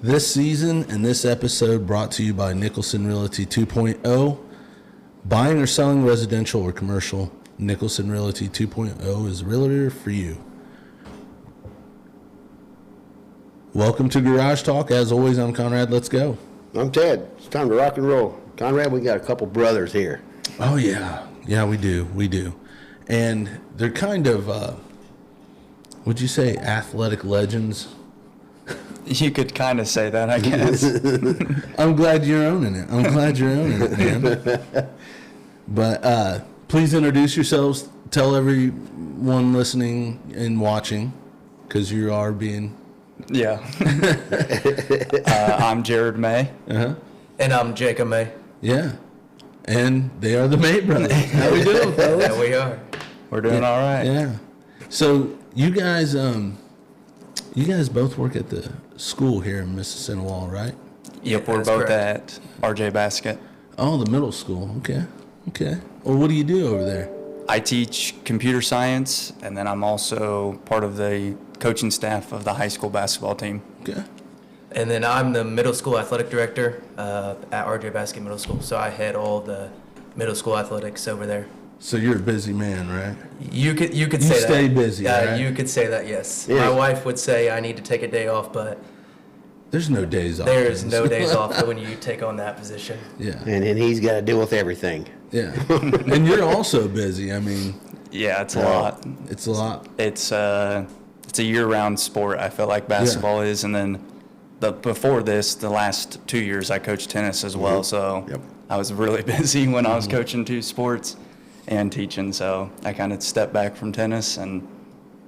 This season and this episode brought to you by Nicholson Realty 2.0. Buying or selling residential or commercial, Nicholson Realty 2.0 is a realtor for you. Welcome to Garage Talk. As always, I'm Conrad. Let's go. I'm Ted. It's time to rock and roll. Conrad, we got a couple brothers here. Oh, yeah. Yeah, we do. We do. And they're kind of, would you say athletic legends? You could kind of say that, I guess. I'm glad you're owning it. Man. But please introduce yourselves. Tell everyone listening and watching, because you are being... Yeah. I'm Jarod May. Uh-huh. And I'm Jacob May. Yeah. And they are the May brothers. How we doing, fellas? Yeah, we are. We're doing all right. Yeah. So you guys both work at the school here in Mississippi, right? Yep, we're That's both correct. at RJ Basket. Oh, the middle school. Okay. Well, what do you do over there? I teach computer science, and then I'm also part of the coaching staff of the high school basketball team. Okay. And then I'm the middle school athletic director at RJ Basket Middle School. So I head all the middle school athletics over there. So you're a busy man, right? You could say that. You stay busy, right? You could say that, yes. Yeah. My wife would say I need to take a day off, but There's no days off. there's no days off when you take on that position. Yeah. And he's got to deal with everything. Yeah. And you're also busy. I mean, Yeah, it's a lot. it's a lot. It's a year-round sport, I feel like basketball is, and then before this, the last 2 years, I coached tennis as well, so Yep. I was really busy when I was coaching two sports and teaching, so I kind of stepped back from tennis and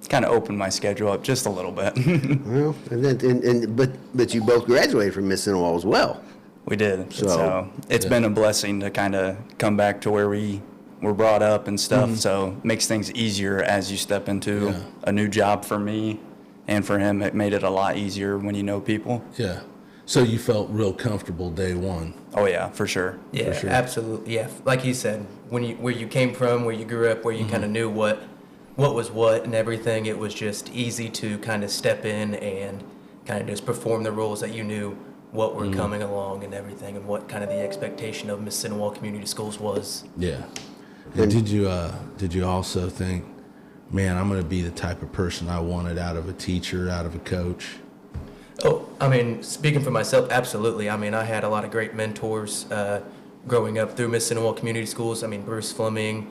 kind of opened my schedule up just a little bit. Well, but you both graduated from Miss Inwall as well. We did. So- So it's been a blessing to kind of come back to where we were brought up and stuff. So it makes things easier as you step into Yeah. a new job for me and for him. It made it a lot easier when you know people. Yeah. So you felt real comfortable day one. Oh yeah, for sure. Yeah, sure. absolutely. Yeah, like he said, where you came from, where you grew up, where you kind of knew what was what and everything, it was just easy to kind of step in and kind of just perform the roles that you knew what were coming along and everything, and what kind of the expectation of Miss Cinewall Community Schools was. Yeah. And did you also think, man, I'm going to be the type of person I wanted out of a teacher, out of a coach? Oh, I mean, speaking for myself, absolutely. I mean, I had a lot of great mentors growing up through Miss Cinewall Community Schools. I mean, Bruce Fleming,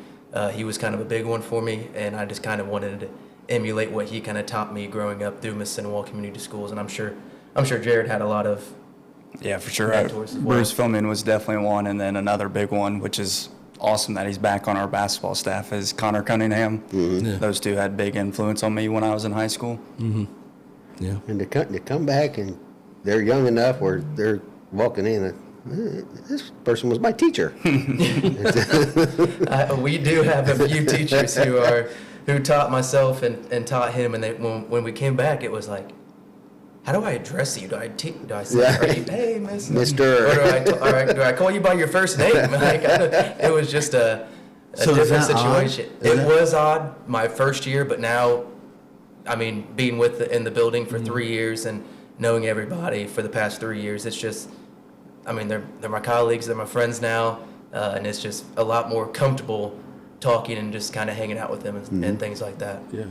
he was kind of a big one for me, and I just kind of wanted to emulate what he kind of taught me growing up through Miss Cinewall Community Schools. And I'm sure Jarod had a lot of Yeah, for sure. mentors as well. Bruce Fillman was definitely one, and then another big one, which is awesome that he's back on our basketball staff, is Connor Cunningham. Yeah. Those two had big influence on me when I was in high school. Yeah. And to come back and they're young enough where they're walking in, this person was my teacher. We do have a few teachers who taught myself and taught him, and when we came back, it was like, how do I address you? Do I say, Yeah. are you, hey, Miss? Mister. Or do I call you by your first name? Like, it was just a So is different that odd? situation. Is It that- was odd my first year, but now, I mean, being in the building for 3 years and knowing everybody for the past 3 years, it's just, I mean, they're my colleagues, they're my friends now, and it's just a lot more comfortable talking and just kind of hanging out with them and things like that. Yeah.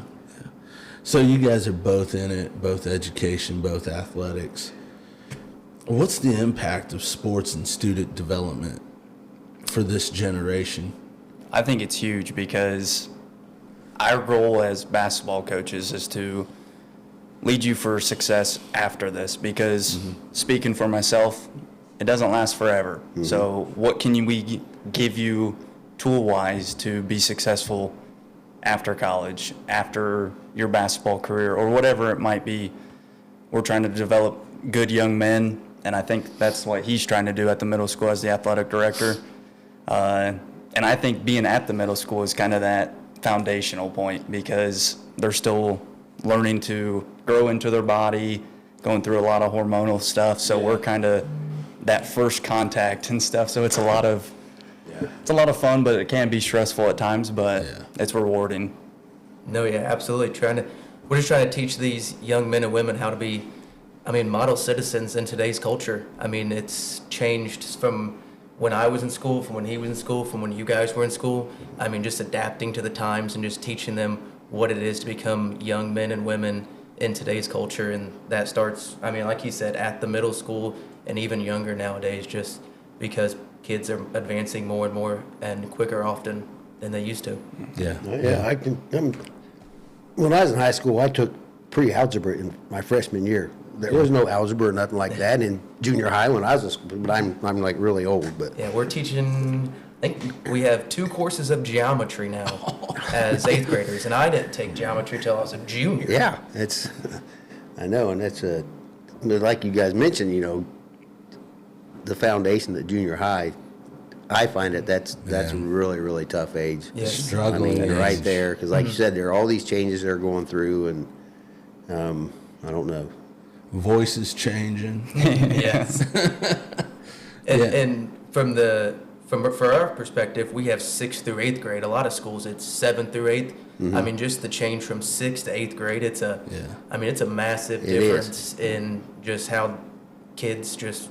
So you guys are both in it, both education, both athletics. What's the impact of sports and student development for this generation? I think it's huge because our goal as basketball coaches is to lead you for success after this, because speaking for myself, it doesn't last forever. So what can we give you tool-wise to be successful after college, after your basketball career, or whatever it might be? We're trying to develop good young men, and I think that's what he's trying to do at the middle school as the athletic director. And I think being at the middle school is kind of that foundational point, because they're still learning to grow into their body, going through a lot of hormonal stuff. So we're kind of that first contact and stuff. So it's a lot of fun, but it can be stressful at times, but it's rewarding. No, yeah, absolutely. We're just trying to teach these young men and women how to be model citizens in today's culture. I mean, it's changed from when I was in school, from when he was in school, from when you guys were in school. I mean, just adapting to the times and just teaching them what it is to become young men and women in today's culture. And that starts, I mean, like you said, at the middle school and even younger nowadays, just because kids are advancing more and more and quicker often than they used to. Yeah. When I was in high school, I took pre-algebra in my freshman year. There was no algebra or nothing like that in junior high when I was in school, but I'm like really old. But Yeah, we're teaching, I think we have 2 courses of geometry now as 8th graders, and I didn't take geometry till I was a junior. yeah, it's, I know, and that's like you guys mentioned, the foundation at junior high, I find that's a really, really tough age. Yes. Struggling age. Right there, because like you said, there are all these changes they're going through, and I don't know. Voices changing. Yes. And for our perspective, we have 6th through 8th grade. A lot of schools, it's 7th through 8th. I mean, just the change from 6th to 8th grade, it's a massive difference in just how kids just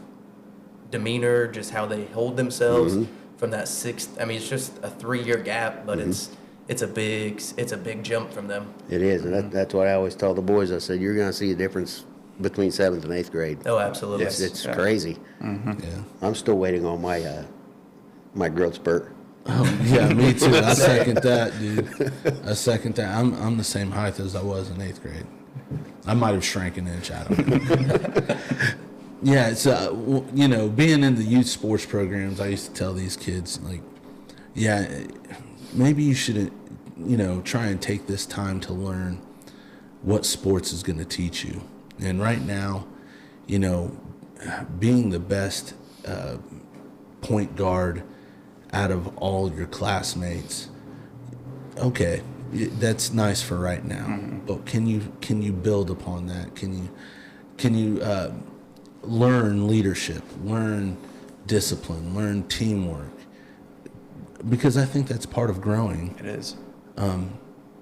demeanor, just how they hold themselves from that 6th. I mean, it's just a 3-year gap, but it's a big jump from them. It is, and that's what I always tell the boys. I said, you're going to see a difference between 7th and 8th grade. Oh, absolutely. It's crazy. Yeah. I'm still waiting on my growth spurt. Oh, yeah, me too. I second that, dude. I second that. I'm the same height as I was in 8th grade. I might have shrank an inch. I don't know. Yeah, it's being in the youth sports programs, I used to tell these kids, like, yeah, maybe you should, try and take this time to learn what sports is going to teach you. And right now, being the best point guard out of all your classmates, okay, that's nice for right now. But can you build upon that? Can you learn leadership, learn discipline, learn teamwork? Because I think that's part of growing. It is.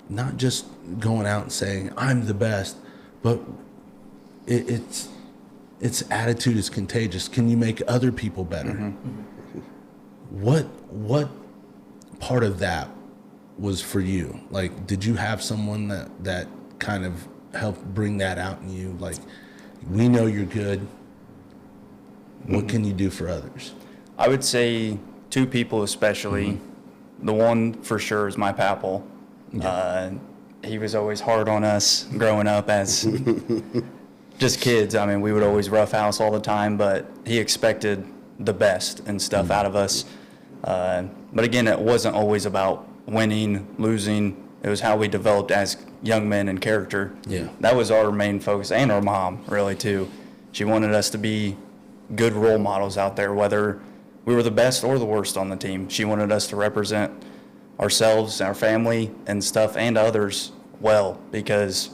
Not just going out and saying I'm the best, but its attitude is contagious. Can you make other people better? What part of that was for you? Like, did you have someone that kind of helped bring that out in you? Like, we know you're good. What can you do for others? I would say 2 people especially. The one for sure is my papal. He was always hard on us growing up as just kids. I mean, we would always roughhouse all the time, but he expected the best and stuff out of us. But again, it wasn't always about winning, losing. It was how we developed as young men and character. Yeah. That was our main focus, and our mom, really, too. She wanted us to be good role models out there, whether we were the best or the worst on the team. She wanted us to represent ourselves, our family, and stuff, and others well, because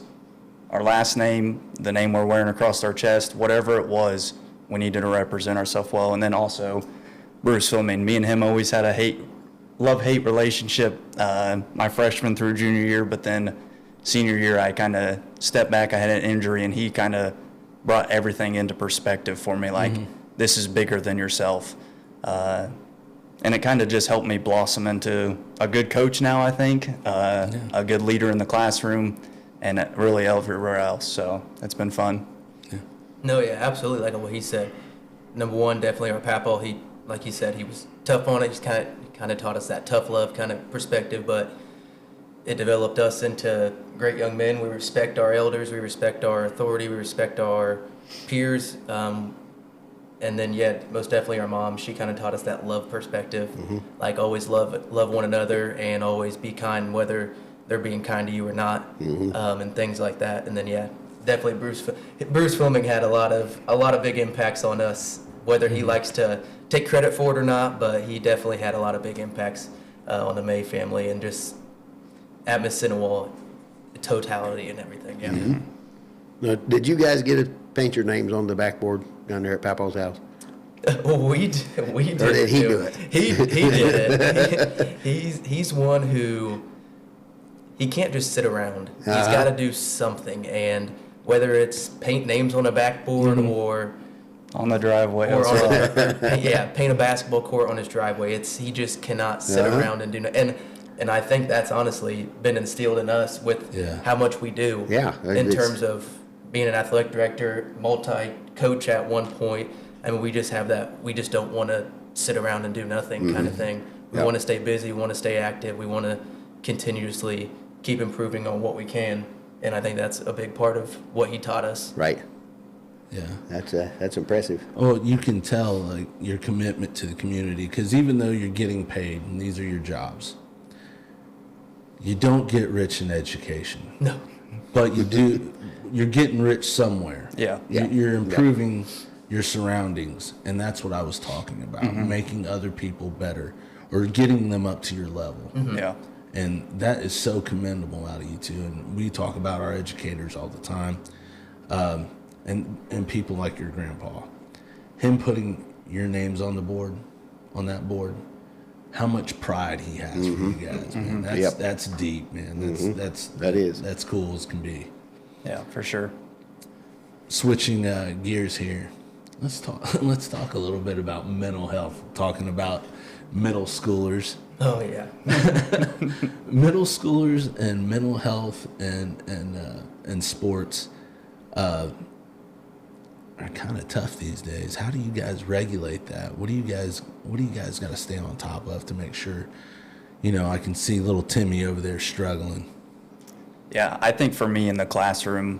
our last name, the name we're wearing across our chest, whatever it was, we needed to represent ourselves well. And then also, Bruce Fleming, me and him always had a love-hate relationship my freshman through junior year, but then senior year I kind of stepped back. I had an injury, and he kind of brought everything into perspective for me, like, this is bigger than yourself. And it kind of just helped me blossom into a good coach now, I think, a good leader in the classroom, and really everywhere else. So it's been fun. Yeah. No, yeah, absolutely. Like what he said. Number one, definitely our Papo. He, like he said, he was tough on it. He's kind of taught us that tough love kind of perspective, but it developed us into great young men. We respect our elders. We respect our authority. We respect our peers. And then, most definitely our mom. She kind of taught us that love perspective, like always love one another and always be kind, whether they're being kind to you or not, and things like that. And then, definitely Bruce Fleming had a lot of big impacts on us, whether he likes to take credit for it or not. But he definitely had a lot of big impacts on the May family and just at Miss Cinewall, totality and everything. Yeah. Now, did you guys get to paint your names on the backboard down there at Papa's house? We did. Or did he do it? He did it. He's one who he can't just sit around. He's got to do something. And whether it's paint names on a backboard or On the driveway. or as on well. the, paint a basketball court on his driveway. He just cannot sit around and do and I think that's honestly been instilled in us with how much we do. Yeah, in terms of being an athletic director, multi-coach at one point. I mean, we just have that. We just don't want to sit around and do nothing kind of thing. We want to stay busy. We want to stay active. We want to continuously keep improving on what we can. And I think that's a big part of what he taught us. Right. Yeah. That's impressive. Well, you can tell like your commitment to the community, because even though you're getting paid and these are your jobs, you don't get rich in education. No. But you do. You're getting rich somewhere. Yeah. You're improving your surroundings, and that's what I was talking about. Making other people better or getting them up to your level. Yeah. And that is so commendable out of you two. And we talk about our educators all the time, and people like your grandpa. Him putting your names on the board, on that board, how much pride he has for you guys, man. That's deep, man. That's cool as can be. Yeah, for sure. Switching gears here, let's talk a little bit about mental health. Talking about middle schoolers. Oh yeah. Middle schoolers and mental health and sports are kind of tough these days. How do you guys regulate that? What do you guys got to stay on top of to make sure? I can see little Timmy over there struggling. Yeah, I think for me in the classroom,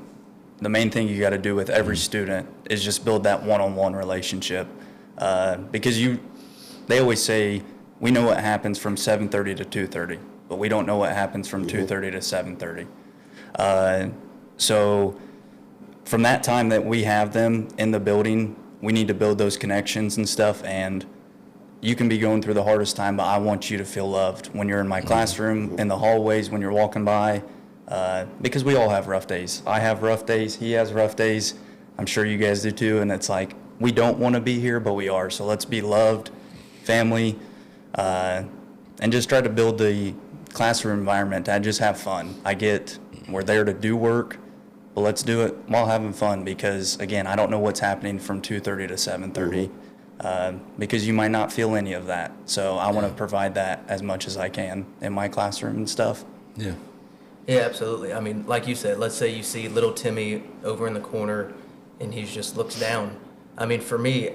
the main thing you got to do with every student is just build that one-on-one relationship. Because they always say, we know what happens from 7:30 to 2:30, but we don't know what happens from 2:30 to 7:30. So from that time that we have them in the building, we need to build those connections and stuff. And you can be going through the hardest time, but I want you to feel loved when you're in my classroom, in the hallways, when you're walking by. Because we all have rough days. I have rough days. He has rough days. I'm sure you guys do too. And it's like, we don't want to be here, but we are. So let's be loved, family, and just try to build the classroom environment and just have fun. We're there to do work, but let's do it while having fun, because again, I don't know what's happening from 2:30 to 7:30, because you might not feel any of that. So I want to provide that as much as I can in my classroom and stuff. Yeah. Yeah, absolutely. I mean, like you said, let's say you see little Timmy over in the corner and he just looks down. I mean, for me,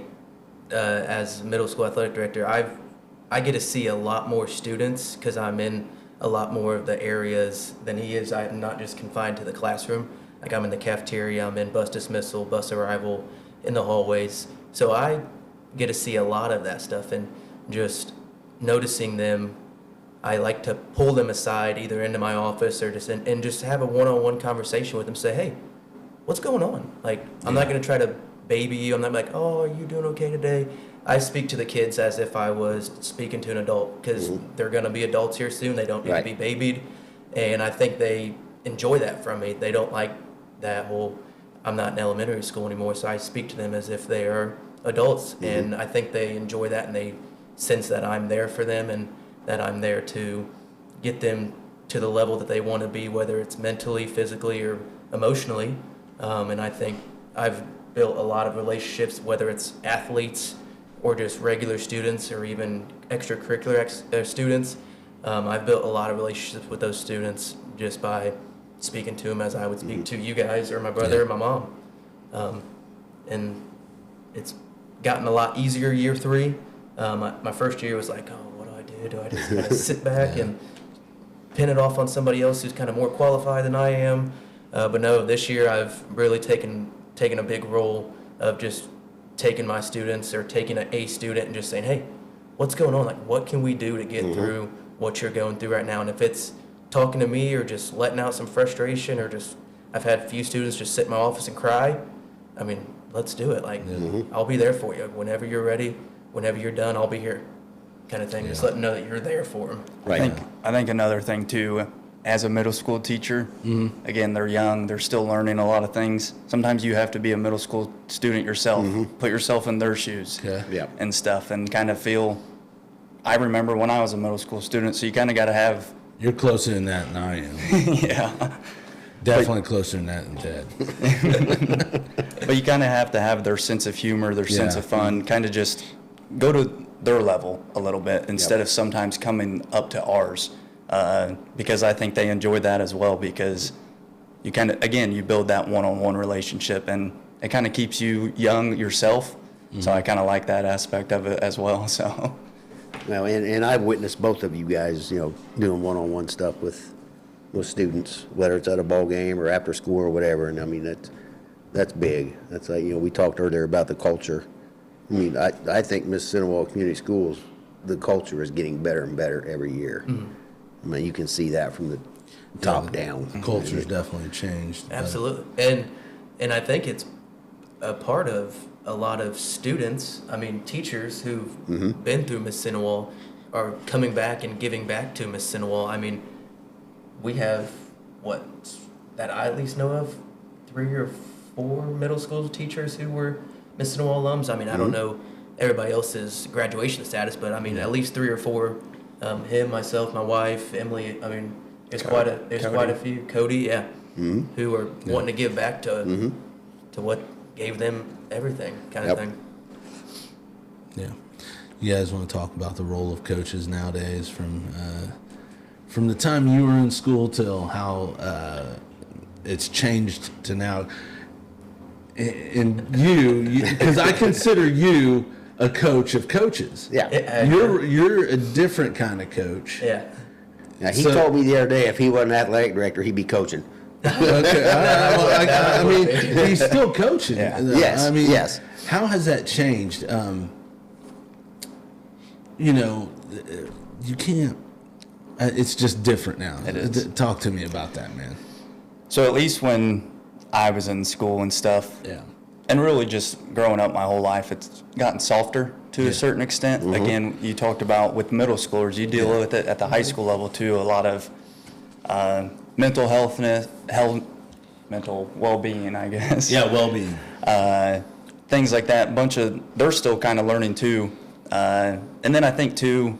as middle school athletic director, I get to see a lot more students because I'm in a lot more of the areas than he is. I'm not just confined to the classroom. Like, I'm in the cafeteria, I'm in bus dismissal, bus arrival, in the hallways. So I get to see a lot of that stuff, and just noticing them, I like to pull them aside either into my office or and just have a one-on-one conversation with them. Say, hey, what's going on? Like, I'm not going to try to baby you. I'm not like, oh, are you doing okay today? I speak to the kids as if I was speaking to an adult, because they're going to be adults here soon. They don't need to be babied. And I think they enjoy that from me. They don't like that, well, I'm not in elementary school anymore, so I speak to them as if they are adults. And I think they enjoy that, and they sense that I'm there for them and that I'm there to get them to the level that they want to be, whether it's mentally, physically, or emotionally. And I think I've built a lot of relationships, whether it's athletes or just regular students or even extracurricular students. I've built a lot of relationships with those students just by speaking to them as I would speak to you guys or my brother or my mom. And it's gotten a lot easier year 3. My first year was like, oh, what do I do? Do I just kind of sit back and pin it off on somebody else who's kind of more qualified than I am? But no, this year I've really taken a big role of just taking my students or taking a student and just saying, hey, what's going on? Like, what can we do to get through what you're going through right now? And if it's talking to me or just letting out some frustration, or just, I've had a few students just sit in my office and cry. I mean, let's do it. Like, I'll be there for you. Whenever you're ready, whenever you're done, I'll be here, kind of thing. Just let them know that you're there for them. Right. I think another thing too, as a middle school teacher, again, they're young, they're still learning a lot of things. Sometimes you have to be a middle school student yourself, put yourself in their shoes and stuff, and kind of feel, I remember when I was a middle school student, so you kind of got to have. You're closer than that than I am. Yeah. Definitely closer than that than Ted. But you kind of have to have their sense of humor, their sense of fun, kind of just go to their level a little bit instead of sometimes coming up to ours. Because I think they enjoy that as well, because you kind of, again, you build that one-on-one relationship, and it kind of keeps you young yourself. So I kind of like that aspect of it as well. So, Well, and I've witnessed both of you guys, doing one-on-one stuff with students, whether it's at a ball game or after school or whatever. And I mean, that's big. That's like, we talked earlier about the culture. I mean, I think Miss-Cinewell Community Schools, the culture is getting better and better every year. I mean, you can see that from the top down. The culture's definitely changed. Absolutely. And I think it's a part of a lot of students, teachers who've been through Miss Cinewell are coming back and giving back to Miss Cinewell. I mean, we have, that I at least know of, 3 or 4 middle school teachers who were Miss Cinewell alums. I mean, I don't know everybody else's graduation status, but at least 3 or 4, him, myself, my wife, Emily, there's quite a few, Cody, who are wanting to give back to what gave them everything, kind of thing. Yeah. You guys want to talk about the role of coaches nowadays from the time you were in school till how it's changed to now? And you, because I consider you a coach of coaches. Yeah. You're a different kind of coach. Yeah. Now, he told me the other day if he wasn't athletic director, he'd be coaching. Okay. I mean, he's still coaching. Yeah. Yes. I mean, yes. How has that changed? You can't. It's just different now. It is. Talk to me about that, man. so at least when I was in school and stuff, Yeah. and really just growing up my whole life, it's gotten softer to a certain extent. Again, you talked about with middle schoolers, you deal with it at the high school level too, a lot of mental mental well-being, I guess. Yeah, well-being. Things like that. They're still kind of learning too. And then I think too,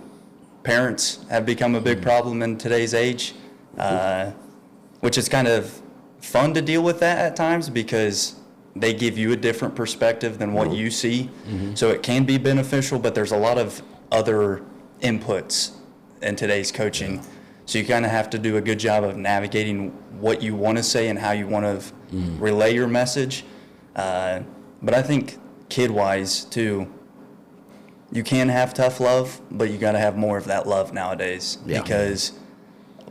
parents have become a big problem in today's age, which is kind of fun to deal with that at times because they give you a different perspective than what you see. So it can be beneficial, but there's a lot of other inputs in today's coaching. So you kind of have to do a good job of navigating what you want to say and how you want to relay your message. But I think kid-wise too, you can have tough love, but you got to have more of that love nowadays. Yeah. Because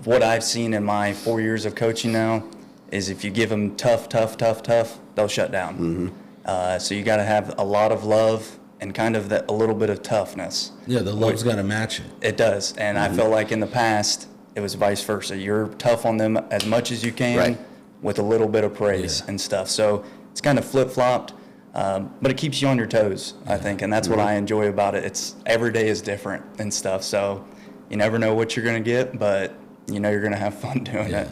what I've seen in my 4 years of coaching now is if you give them tough, they'll shut down. So you got to have a lot of love and kind of a little bit of toughness. Yeah, the love's got to match it. It does. And I feel like in the past, it was vice versa. You're tough on them as much as you can with a little bit of praise and stuff. So it's kind of flip-flopped, but it keeps you on your toes, I think. And that's what I enjoy about it. It's every day is different and stuff. So you never know what you're going to get, but you know you're going to have fun doing it.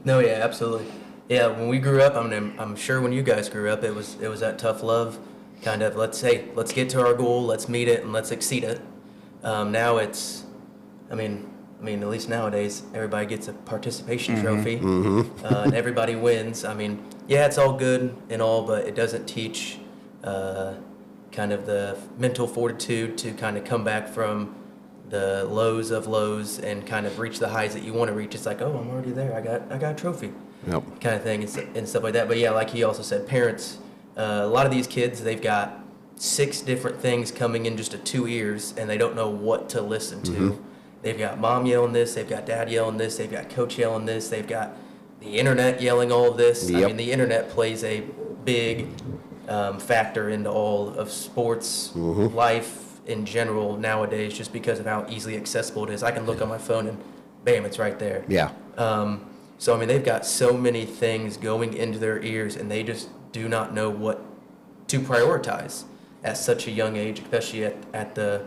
No, yeah, absolutely. Yeah, when we grew up, I'm sure when you guys grew up, it was that tough love, kind of let's get to our goal, let's meet it, and let's exceed it. Now it's, I mean, at least nowadays, everybody gets a participation trophy, and everybody wins. I mean, yeah, it's all good and all, but it doesn't teach kind of the mental fortitude to kind of come back from the lows of lows and kind of reach the highs that you want to reach. It's like, oh, I'm already there. I got a trophy, kind of thing and stuff like that. But yeah, like he also said, parents, a lot of these kids, they've got 6 different things coming in just 2 ears, and they don't know what to listen to. They've got mom yelling this, they've got dad yelling this, they've got coach yelling this, they've got the internet yelling all of this. I mean, the internet plays a big factor into all of sports, life in general nowadays, just because of how easily accessible it is. I can look on my phone and bam, it's right there. Yeah. So I mean, they've got so many things going into their ears, and they just do not know what to prioritize at such a young age, especially at the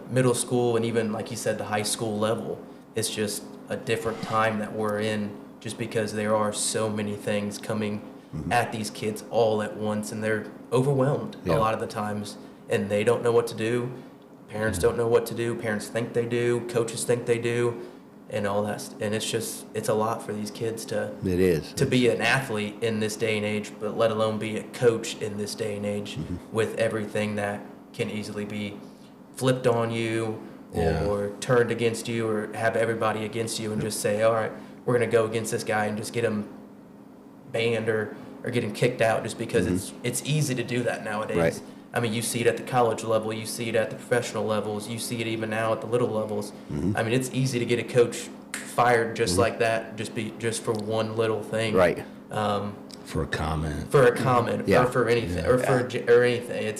middle school and even, like you said, the high school level. It's just a different time that we're in, just because there are so many things coming at these kids all at once, and they're overwhelmed a lot of the times, and they don't know what to do. Parents don't know what to do. Parents think they do. Coaches think they do. and all that. And it's a lot for these kids to It is. be an athlete in this day and age, but let alone be a coach in this day and age with everything that can easily be flipped on you Yeah. or turned against you or have everybody against you and just say, all right, we're going to go against this guy and just get him banned or get him kicked out just because it's easy to do that nowadays. Right. I mean, you see it at the college level, you see it at the professional levels, you see it even now at the little levels. I mean, it's easy to get a coach fired just like that, just for one little thing. Right. For a comment. For a comment Yeah. or for anything or anything.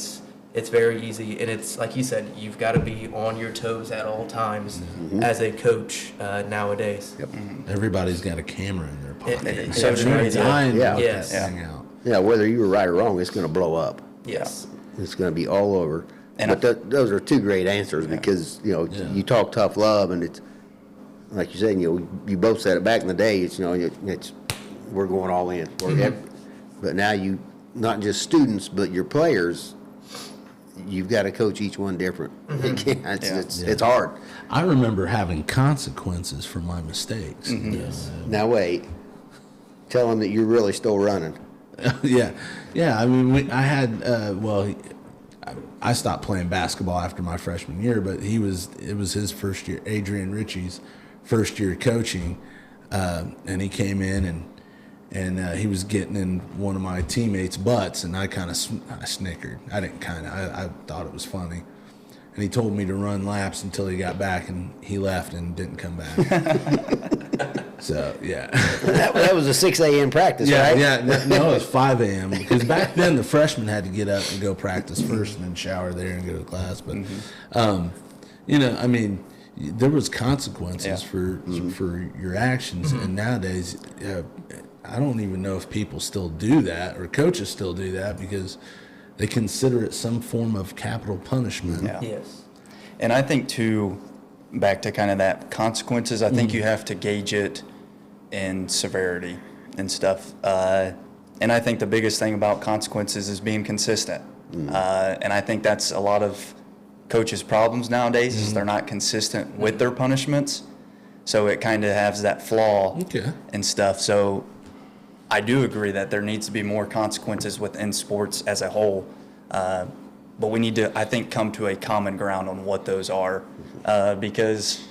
It's very easy, and it's like you said, you've got to be on your toes at all times as a coach nowadays. Yep. Everybody's got a camera in their pocket. It- So it's true. right there. Dying to Yeah. get Yes. that thing out. Yeah, whether you were right or wrong, it's going to blow up. Yes. It's going to be all over. And But those are two great answers because, Yeah. you talk tough love, and it's, like you said, you both said it back in the day, it's, it's we're going all in. But now not just students, but your players, you've got to coach each one different. It's hard. I remember having consequences for my mistakes. Yes. Now, wait. Tell them that you're really still running. Yeah. I mean, I had, I stopped playing basketball after my freshman year, but it was his first year, Adrian Ritchie's first year coaching. And he came in and he was getting in one of my teammates' butts, and I snickered. I thought it was funny. And he told me to run laps until he got back, and he left and didn't come back. So, yeah. That was a 6 a.m. practice, right? No, it was 5 a.m. because back then the freshmen had to get up and go practice first and then shower there and go to class. But, I mean, there was consequences for your actions, and nowadays I don't even know if people still do that or coaches still do that because they consider it some form of capital punishment. Yeah. Yes. And I think, too, back to kind of that consequences, I think you have to gauge it in severity and stuff. And I think the biggest thing about consequences is being consistent. And I think that's a lot of coaches' problems nowadays is they're not consistent with their punishments. So it kind of has that flaw and stuff. So I do agree that there needs to be more consequences within sports as a whole. But we need to, I think, come to a common ground on what those are. Because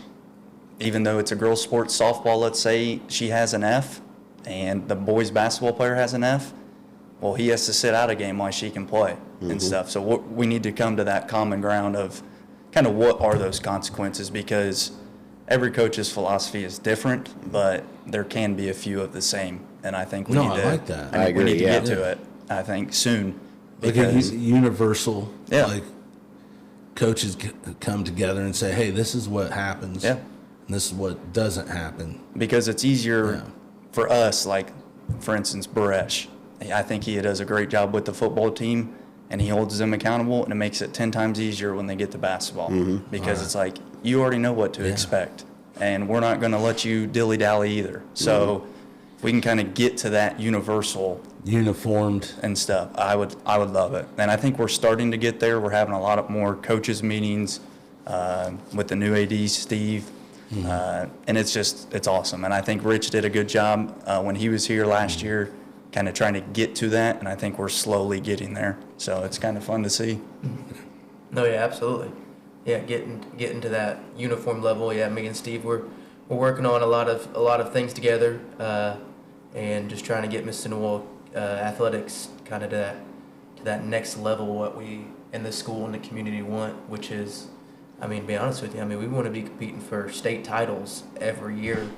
even though it's a girls' sports softball, let's say she has an F and the boys' basketball player has an F, well, he has to sit out a game while she can play and stuff. So we need to come to that common ground of kind of what are those consequences, because every coach's philosophy is different, but there can be a few of the same. And I think we need to, I like that. I we need to agree, get to it, I think, soon. Like Because, universal, Yeah. like coaches come together and say, hey, this is what happens. Yeah. And this is what doesn't happen. because it's easier Yeah. for us, like, for instance, Baresh. I think he does a great job with the football team, and he holds them accountable, and it makes it 10 times easier when they get to basketball. Because it's like, you already know what to expect, and we're not going to let you dilly-dally either. So if we can kind of get to that universal Uniformed. and stuff, I would love it. And I think we're starting to get there. We're having a lot of more coaches meetings with the new AD, Steve. And it's awesome. And I think Rich did a good job when he was here last year, kind of trying to get to that. And I think we're slowly getting there. So it's kind of fun to see. No, yeah, absolutely. Yeah, getting to that uniform level. Yeah, me and Steve we're working on a lot of things together, and just trying to get Miss Seminole athletics kind of to that next level what we in the school and the community want, which is, I mean, to be honest with you, I mean, we want to be competing for state titles every year,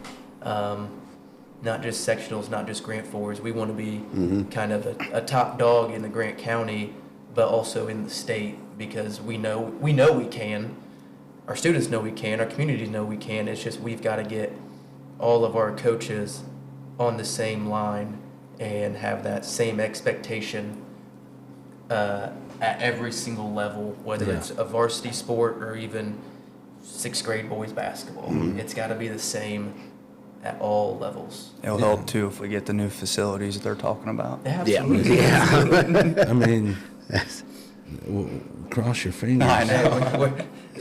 not just sectionals, not just Grant Fours. We want to be kind of a top dog in the Grant County, but also in the state, because we know we can. Our students know we can. Our communities know we can. It's just we've got to get all of our coaches on the same line and have that same expectation at every single level, whether it's a varsity sport or even 6th grade boys basketball. It's got to be the same at all levels. It'll help, too, if we get the new facilities they're talking about. Absolutely. Yeah. I mean, Cross your fingers. I know.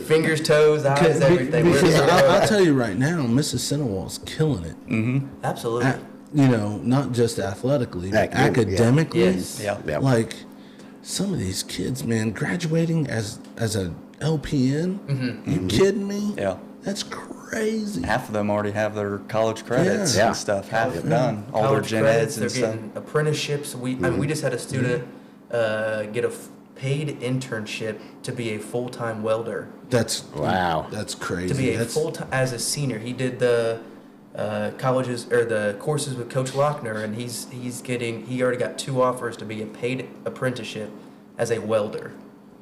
Fingers, toes, eyes, everything. Because I'll tell you right now, Mrs. Cinewall's killing it. Absolutely. Not just athletically, but Academic, yeah. academically. Yes. Yeah. Yeah. Like some of these kids, man, graduating as an LPN. You kidding me? Yeah. That's crazy. Half of them already have their college credits Yeah. and stuff. Half done. All College their gen credits, eds and they're stuff. getting apprenticeships. I mean, we just had a student get a paid internship to be a full-time welder. That's Wow. That's crazy. To be a That's, full-time as a senior, he did the colleges or the courses with Coach Lochner, and he already got 2 offers to be a paid apprenticeship as a welder.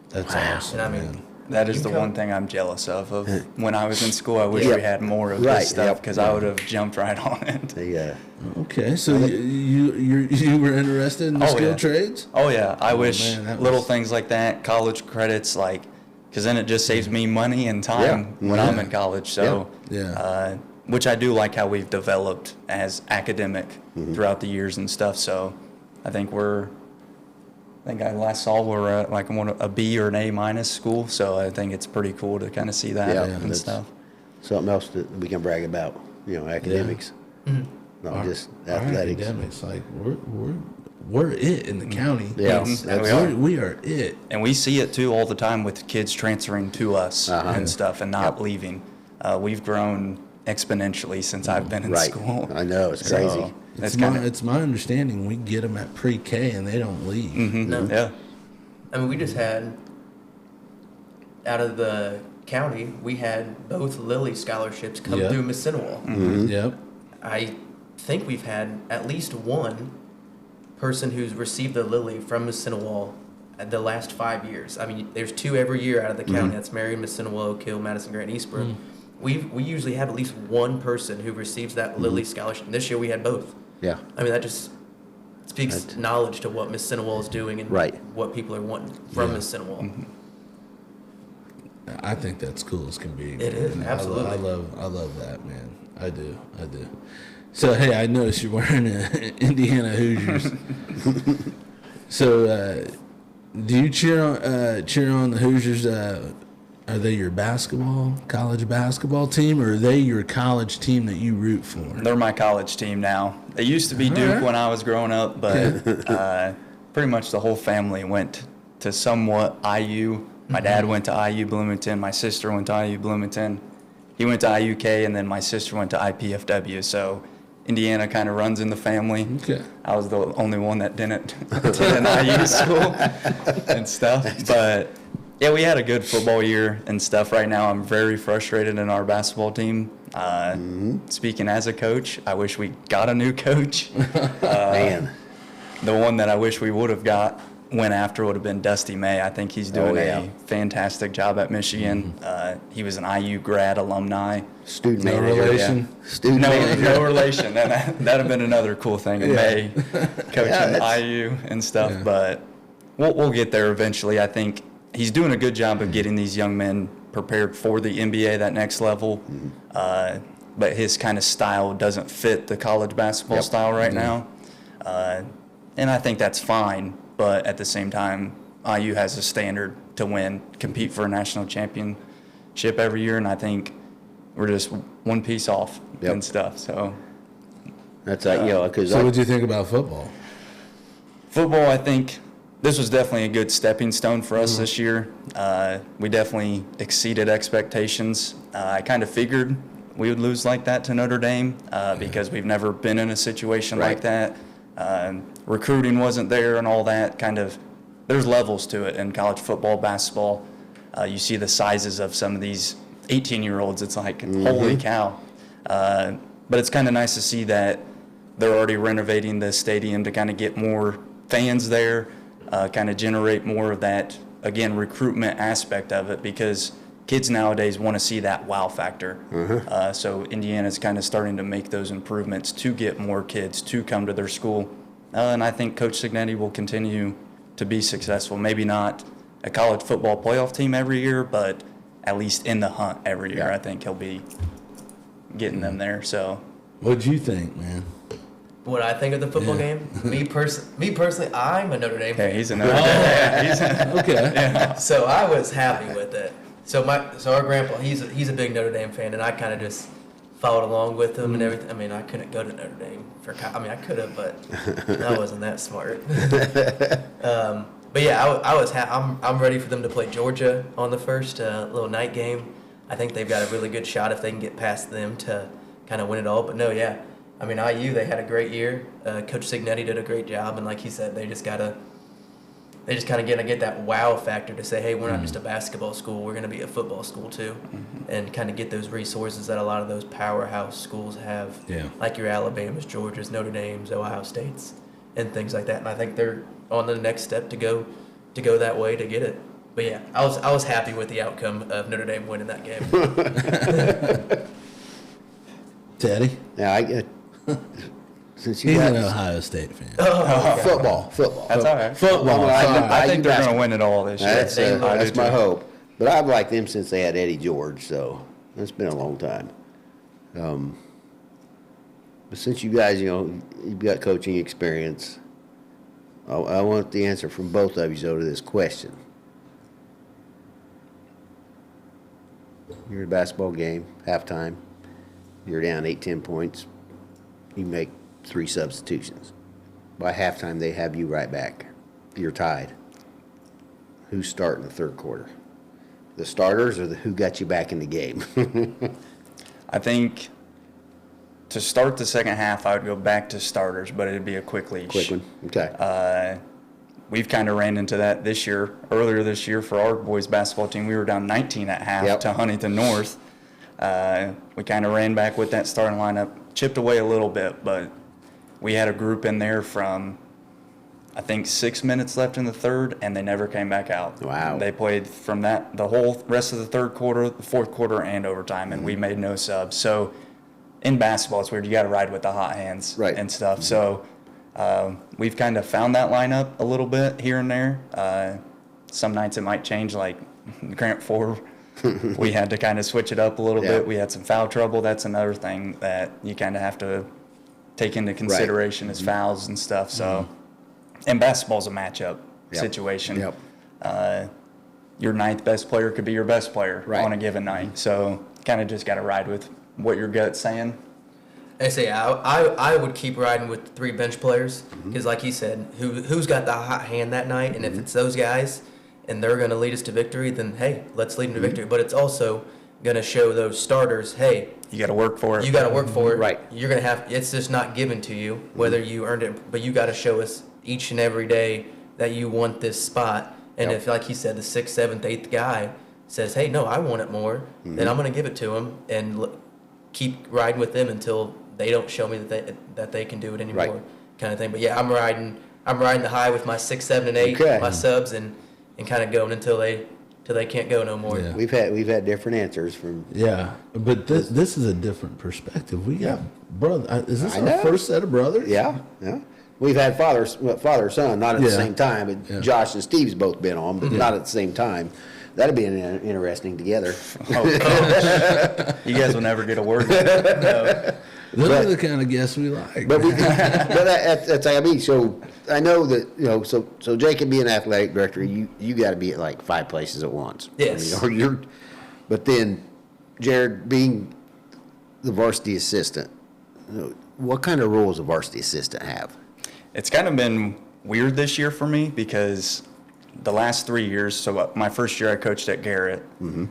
That's Wow. awesome, And I mean, man. That is You the come- one thing I'm jealous of when I was in school. I wish Yeah. we had more of Right, this stuff yep. because I would have jumped right on it. They, Okay, so you were interested in the Oh, skilled yeah. trades? Oh yeah, I wish man, that little was- things like that, college credits, like, because then it just saves me money and time Yeah. when I'm Yeah. in college. So, Yeah. which I do like how we've developed as academic throughout the years and stuff. So, I think I last saw we're at like a B or an A minus school. So I think it's pretty cool to kind of see that Yeah, and that's- stuff. something else that we can brag about, academics. Not just Our athletics. academics, like we're it in the county. Yeah, Mhm. that's- We are it. And we see it too all the time with kids transferring to us and stuff and not leaving. We've grown exponentially since I've been in Right. school. I know, it's So, crazy. It's my understanding we get them at pre-K and they don't leave. No. Yeah. I mean, we just had, out of the county, we had both Lilly scholarships come Yeah. through Miss Cinewall. Yep. I think we've had at least one person who's received the Lilly from Miss Cinewall at the last 5 years. I mean, there's 2 every year out of the county. That's Marion, Miss Cinewall, Oak Hill, Madison, Grant, Eastbrook. We usually have at least one person who receives that Lilly scholarship. This year we had both. Yeah. I mean, that just speaks knowledge to what Miss Cinewall is doing and Right. what people are wanting from Yeah. Miss Cinewall. I think that's cool as can be. It is, man. absolutely. I love that, man. I do. So hey, I noticed you're wearing a Indiana Hoosiers. So do you cheer on the Hoosiers? Are they your college basketball team, or are they your college team that you root for? They're my college team now. They used to be Duke right. when I was growing up, but pretty much the whole family went to somewhat IU. My dad went to IU Bloomington. My sister went to IU Bloomington. He went to IUK, and then my sister went to IPFW. So Indiana kind of runs in the family. Okay. I was the only one that didn't attend an IU school and stuff. But yeah, we had a good football year and stuff. Right now, I'm very frustrated in our basketball team. Speaking as a coach, I wish we got a new coach. Man. The one that I wish we would have went after would have been Dusty May. I think he's doing yeah. a fantastic job at Michigan. He was an IU grad alumni. Student No manager. relation. Student No, manager. no relation. And that'd have been another cool thing in May, coaching that's- IU and stuff. Yeah. But we'll get there eventually. I think he's doing a good job of getting these young men prepared for the NBA, that next level. But his kind of style doesn't fit the college basketball style right now. And I think that's fine. But at the same time, IU has a standard to compete for a national championship every year. And I think we're just one piece off Yep. and stuff. So That's like, because So what do you think about football? football, I think this was definitely a good stepping stone for us this year. We definitely exceeded expectations. I kind of figured we would lose like that to Notre Dame because we've never been in a situation like that. Recruiting wasn't there and all that there's levels to it in college football, basketball. You see the sizes of some of these 18-year-olds. It's like, holy cow. But it's kind of nice to see that they're already renovating the stadium to kind of get more fans there, kind of generate more of that, again, recruitment aspect of it, because kids nowadays want to see that wow factor. So Indiana's kind of starting to make those improvements to get more kids to come to their school. And I think Coach Signetti will continue to be successful. Maybe not a college football playoff team every year, but at least in the hunt every year. I think he'll be getting them there. So What'd you think, man? What I think of the football game, me personally, I'm a Notre Dame Yeah, fan. he's another. Yeah, Okay. So I was happy with it. So our grandpa, he's a big Notre Dame fan, and I kind of just followed along with him and everything. I mean, I couldn't go to Notre Dame I could have, but I wasn't that smart. But yeah, I'm ready for them to play Georgia on the first little night game. I think they've got a really good shot if they can get past them to kind of win it all. But no, yeah, I mean IU, they had a great year. Coach Signetti did a great job, and like he said, they just kind of get that wow factor to say, hey, we're not just a basketball school, we're going to be a football school too, and kind of get those resources that a lot of those powerhouse schools have, like your Alabamas, Georgias, Notre Dames, Ohio States, and things like that. And I think they're on the next step to go that way to get it. But yeah, I was happy with the outcome of Notre Dame winning that game. Teddy? Yeah, since you He's guys, an Ohio State fan. football. That's all right. Football. I think they're going to basketball. win it all this year. That's my hope. But I've liked them since they had Eddie George, so it's been a long time. But since you guys, you've got coaching experience, I want the answer from both of you, to this question. You're at a basketball game, halftime. You're down 8-10 points. You make 3 substitutions. By halftime, they have you right back. You're tied. Who's starting the third quarter? The starters or who got you back in the game? I think to start the second half, I would go back to starters, but it'd be a quick leash. Quick one. Okay. We've kind of ran into that this year. Earlier this year for our boys basketball team, we were down 19 at half to Huntington North. We kind of ran back with that starting lineup, chipped away a little bit, but we had a group in there from, I think, 6 minutes left in the third, and they never came back out. Wow. They played from that the whole rest of the third quarter, the fourth quarter, and overtime, and we made no subs. So in basketball, it's weird. You got to ride with the hot hands and stuff. So we've kind of found that lineup a little bit here and there. Some nights it might change, like Grant 4. We had to kind of switch it up a little bit. We had some foul trouble. That's another thing that you kind of have to take into consideration as fouls and stuff. So, and basketball's a matchup situation. Your ninth best player could be your best player on a given night. So, kind of just got to ride with what your gut's saying. I say I would keep riding with 3 bench players because, like he said, who's got the hot hand that night, and if it's those guys and they're going to lead us to victory, then hey, let's lead them to victory. But it's also going to show those starters, hey, you got to work for it. You got to work for it. Right. You're going to have. It's just not given to you whether you earned it, but you got to show us each and every day that you want this spot. And if, like he said, the 6th, 7th, 8th guy says, hey, no, I want it more, then I'm going to give it to him and keep riding with them until they don't show me that they can do it anymore, kind of thing. But yeah, I'm riding the high with my 6, 7, and 8, my subs, and kind of going until they can't go no more. Yeah. We've had different answers from. Yeah, but this is a different perspective. We got brother. Is this I our know. first set of brothers? Yeah. We've had father son, not at the same time. But Josh and Steve's both been on, but not at the same time. That'd be interesting together. You guys will never get a word. No. Those are the kind of guests we like. But that's I mean. So I know that So Jacob being athletic director, you got to be at like 5 places at once. Yes. I mean, but then Jarod being the varsity assistant, what kind of role does a varsity assistant have? It's kind of been weird this year for me because the last 3 years, so my first year I coached at Garrett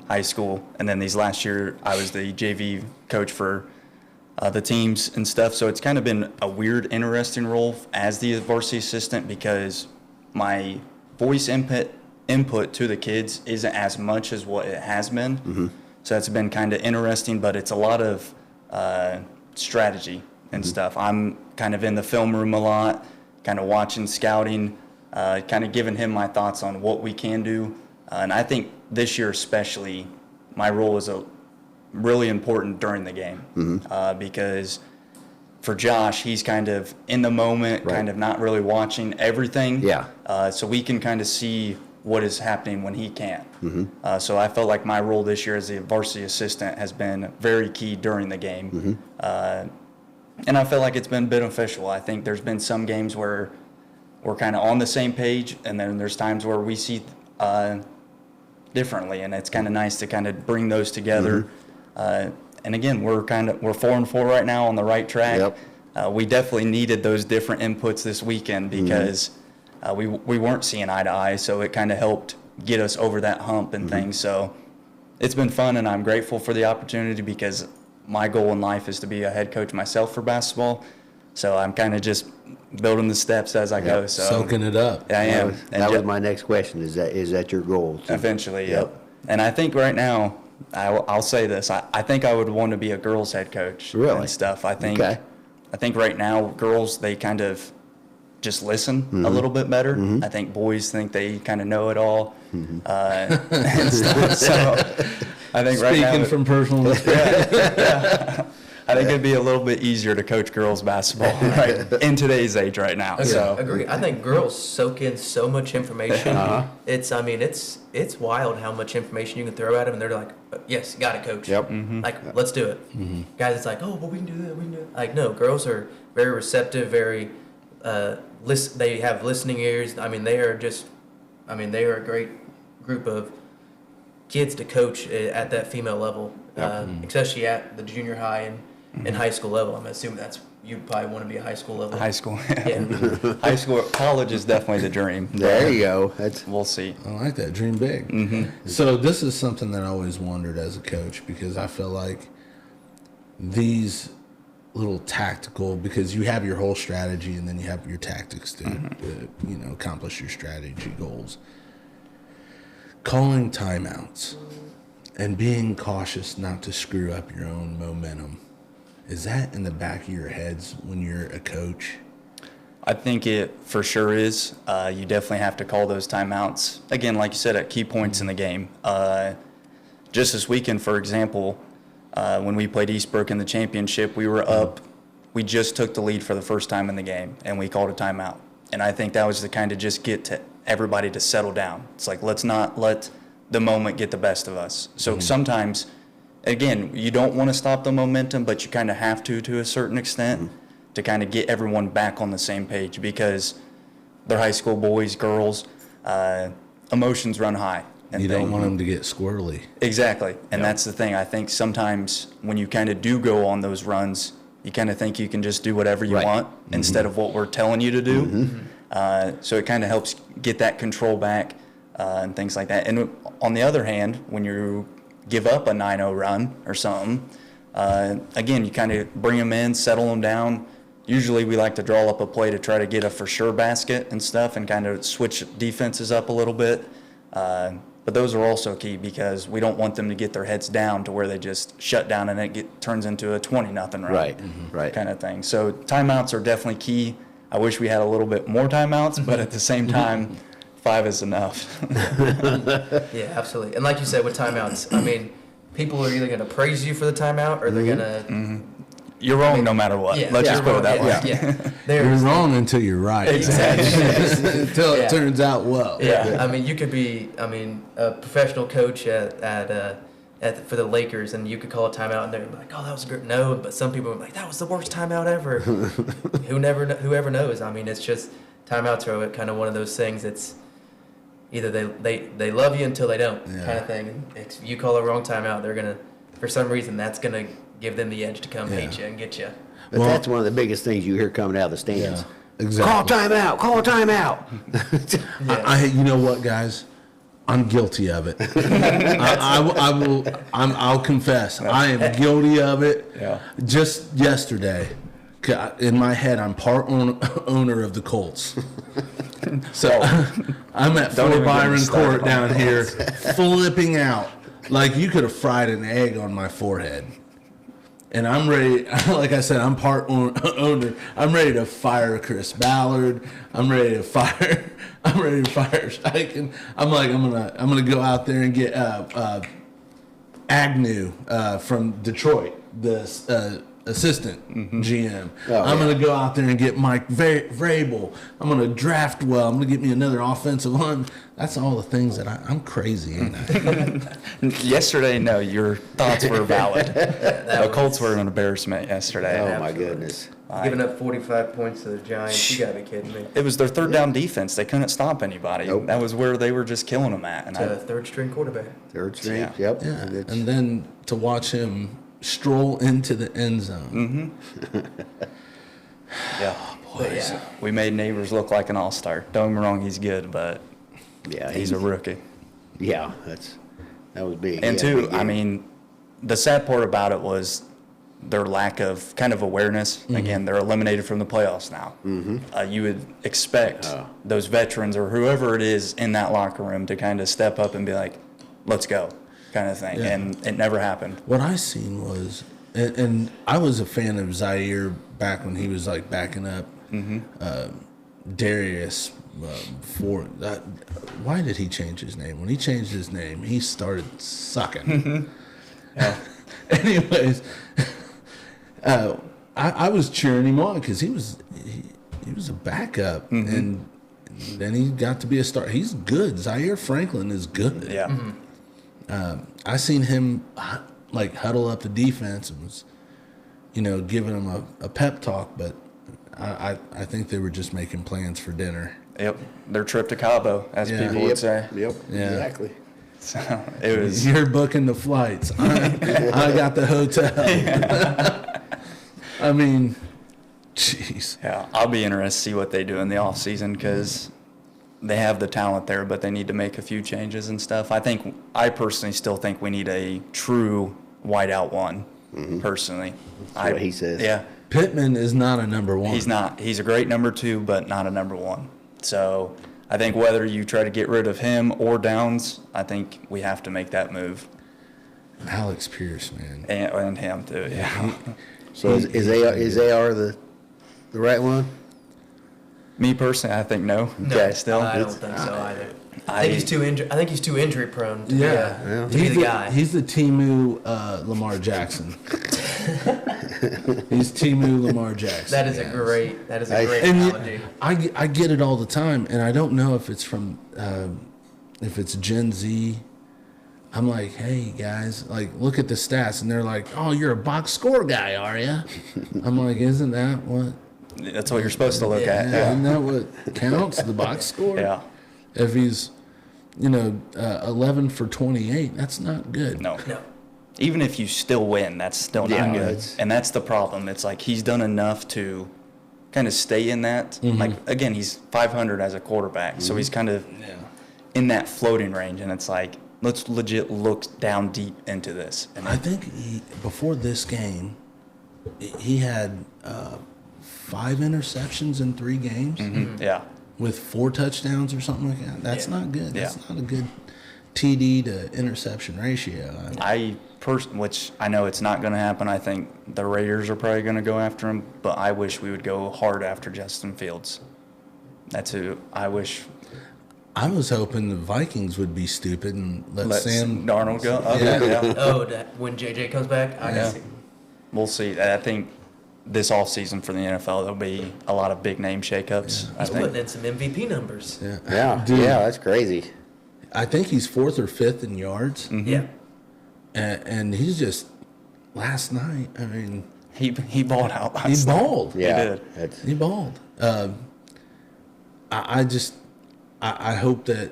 High School, and then these last year I was the JV coach for the teams and stuff. So it's kind of been a weird, interesting role as the varsity assistant because my voice input to the kids isn't as much as what it has been. So that's been kind of interesting, but it's a lot of strategy and stuff. I'm kind of in the film room a lot, kind of watching scouting, kind of giving him my thoughts on what we can do. And I think this year especially, my role is really important during the game because for Josh, he's kind of in the moment, kind of not really watching everything. So we can kind of see what is happening when he can't. So I felt like my role this year as the varsity assistant has been very key during the game. And I feel like it's been beneficial. I think there's been some games where we're kind of on the same page, and then there's times where we see differently, and it's kind of nice to kind of bring those together. And again, we're 4-4 right now on the right track. Yep. We definitely needed those different inputs this weekend because we weren't seeing eye to eye, so it kind of helped get us over that hump and things. So it's been fun, and I'm grateful for the opportunity because my goal in life is to be a head coach myself for basketball. So I'm kind of just building the steps as I go. So Soaking it up. I am. That was my next question. Is that your goal? Eventually, yep. And I think right now, I'll say this. I think I would want to be a girls head coach. Really? And stuff. I think right now girls, they kind of just listen a little bit better. I think boys think they kind of know it all. And stuff. So I think right now. Speaking from personal experience. I think it'd be a little bit easier to coach girls basketball right in today's age right now. So Agree. I think girls soak in so much information. It's wild how much information you can throw at them, and they're like, "Yes, got it, coach. Yep. Like, let's do it." Guys, it's like, "Oh, but we can do that. We can do it." Like, no, girls are very receptive, very they have listening ears. I mean, they are a great group of kids to coach at that female level, especially at the junior high and high school level. I'm assuming you probably want to be a high school level. high school, Yeah. high school, college is definitely the dream. There you go. We'll see. I like that. Dream big. So this is something that I always wondered as a coach because I feel like these little tactical, because you have your whole strategy and then you have your tactics to accomplish your strategy goals. Calling timeouts and being cautious not to screw up your own momentum. Is that in the back of your heads when you're a coach? I think it for sure is. You definitely have to call those timeouts. Again, like you said, at key points in the game. Just this weekend, for example, when we played Eastbrook in the championship, we were up. We just took the lead for the first time in the game, and we called a timeout. And I think that was to kind of just get to everybody to settle down. It's like, let's not let the moment get the best of us. So sometimes, again, you don't want to stop the momentum, but you kind of have to a certain extent to kind of get everyone back on the same page because they're high school boys, girls, emotions run high. And You don't want them to get squirrely. Exactly. And that's the thing. I think sometimes when you kind of do go on those runs, you kind of think you can just do whatever you want instead of what we're telling you to do. So it kind of helps get that control back and things like that. And on the other hand, when you give up a 9-0 run or something, again, you kind of bring them in, settle them down. Usually we like to draw up a play to try to get a for sure basket and stuff and kind of switch defenses up a little bit. But those are also key because we don't want them to get their heads down to where they just shut down and it turns into a 20-0 run. Right. Kind of thing. So timeouts are definitely key. I wish we had a little bit more timeouts, but at the same time, 5 is enough. Yeah, absolutely. And like you said, with timeouts, I mean, people are either going to praise you for the timeout or they're going to... You're wrong no matter what. Yeah, Let's just put it that way. Yeah. You're wrong until you're right. Exactly. Until it turns out well. Yeah. I mean, you could be, a professional coach for the Lakers, and you could call a timeout, and they're like, "Oh, that was great." No, but some people are like, "That was the worst timeout ever." Whoever knows? I mean, it's just timeouts are kind of one of those things. It's either they love you until they don't, kind of thing. If you call a wrong timeout, they're gonna, for some reason, that's gonna give them the edge to come hate you and get you. But that's one of the biggest things you hear coming out of the stands. Exactly. Call timeout. Call timeout. I you know what, guys? I'm guilty of it. I'll confess. I am guilty of it. Yeah. Just yesterday, in my head, I'm part owner of the Colts. So I'm at Don't Fort even get me Byron started Court on down the here, flipping out. Like you could have fried an egg on my forehead. And I'm ready, like I said, I'm part owner. I'm ready to fire Chris Ballard. I'm ready to fire Steichen. I'm gonna go out there and get Agnew from Detroit, the assistant GM. Oh, I'm yeah. going to go out there and get Mike Vrabel. I'm going to draft well. I'm going to get me another offensive line. That's all the things that I'm crazy, ain't I? Yesterday, no, your thoughts were valid. The Colts were an embarrassment yesterday. Oh, my goodness. Giving up 45 points to the Giants. You gotta be kidding me. It was their third down defense. They couldn't stop anybody. Nope. That was where they were just killing them at. And To a third string quarterback. Third string, Yeah. yep. Yeah. It's- And then to watch him stroll into the end zone. yeah, But yeah. we made Neighbors look like an all-star. Don't get me wrong, he's good, but yeah, he's a rookie. Yeah, that was big. And Yeah, two, big I game. mean, the sad part about it was their lack of kind of awareness. Again, they're eliminated from the playoffs now. You would expect those veterans or whoever it is in that locker room to kind of step up and be like, let's go, kind of thing. Yeah. And it never happened. What I seen was, and I was a fan of Zaire back when he was like backing up Darius for that. Why did he change his name? When he changed his name, he started sucking. Anyways, I was cheering him on because he was a backup, and then he got to be a star. He's good. Zaire Franklin is good. Yeah. I seen him like huddle up the defense and was, giving them a pep talk, but I think they were just making plans for dinner. Yep. Their trip to Cabo, as Yeah. people would say. Yep, Yeah. exactly. So it was. You're booking the flights. I got the hotel. I mean, jeez. Yeah, I'll be interested to see what they do in the offseason because they have the talent there, but they need to make a few changes and stuff. I personally still think we need a true wideout one, personally. That's what he says. Yeah, Pittman is not a number one. he's not. He's a great number 2, but not a number 1. So I think whether you try to get rid of him or Downs, I think we have to make that move. Alex Pierce, man. And him too, yeah. So is AR the right one? Me personally, I think no. Okay. Still. I don't think so either. I think he's too injury prone to Yeah, be he's the guy. He's the Timu Lamar Jackson. He's Timu Lamar Jackson. That is a guys. great And analogy. I get it all the time, and I don't know if it's from if it's Gen Z. I'm like, hey guys, like look at the stats, and they're like, oh, you're a box score guy, are you? I'm like, isn't that what? That's what you're supposed to look Yeah, at. isn't that what counts? The box score. Yeah. If he's, 11 for 28, that's not good. No. No. Even if you still win, that's still not Yeah, good. it's- And that's the problem. It's like he's done enough to kind of stay in that. Like, again, he's 500 as a quarterback. So he's kind of in that floating range. And it's like, let's legit look down deep into this. And I think before this game, he had 5 interceptions in 3 games yeah. with 4 touchdowns or something like that. That's not good. Yeah. That's not a good TD to interception ratio. Which I know it's not going to happen. I think the Raiders are probably going to go after him. But I wish we would go hard after Justin Fields. That's who I wish. I was hoping the Vikings would be stupid and let Let Sam. Darnold go. Okay, yeah. Oh, when JJ comes back, I Yeah. can see. We'll see. I think this offseason for the NFL, there'll be a lot of big name shakeups. I He's putting think. in some MVP numbers. Yeah, Yeah, Dude, yeah, that's crazy. I think he's 4th or 5th in yards, Yeah. and he's just last night. I mean, He balled out. he last night. balled. Yeah, did. that's He balled. I hope that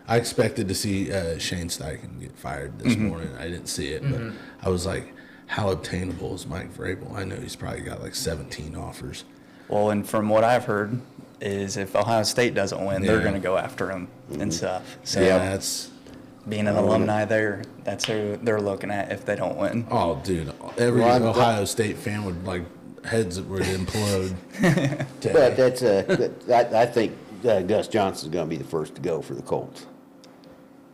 I expected to see Shane Steichen get fired this morning. I didn't see it, but I was like, how obtainable is Mike Vrabel? I know he's probably got like 17 offers. Well, and from what I've heard, is if Ohio State doesn't win, they're Yeah. going to go after him and stuff. So Yeah, that's being an alumni there, that's who they're looking at if they don't win. oh, dude. Every Well, I'm- Ohio State fan would like heads that would implode. but that's I think Gus Johnson's going to be the first to go for the Colts.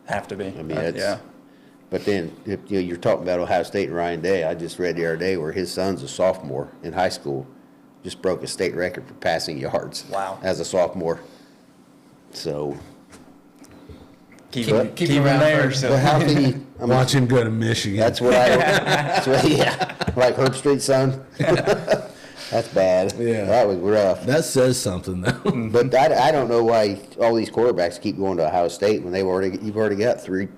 Have to be. I mean, that's, yeah. But then if, you're talking about Ohio State and Ryan Day. I just read the other day where his son's a sophomore in high school, just broke a state record for passing yards. Wow. As a sophomore. So keep Keep him around there. for- So But how can you, I mean, Watch him go to Michigan. that's what yeah, like Herb Street's son. That's bad. Yeah. That was rough. That says something, though. But I don't know why all these quarterbacks keep going to Ohio State when you've already got three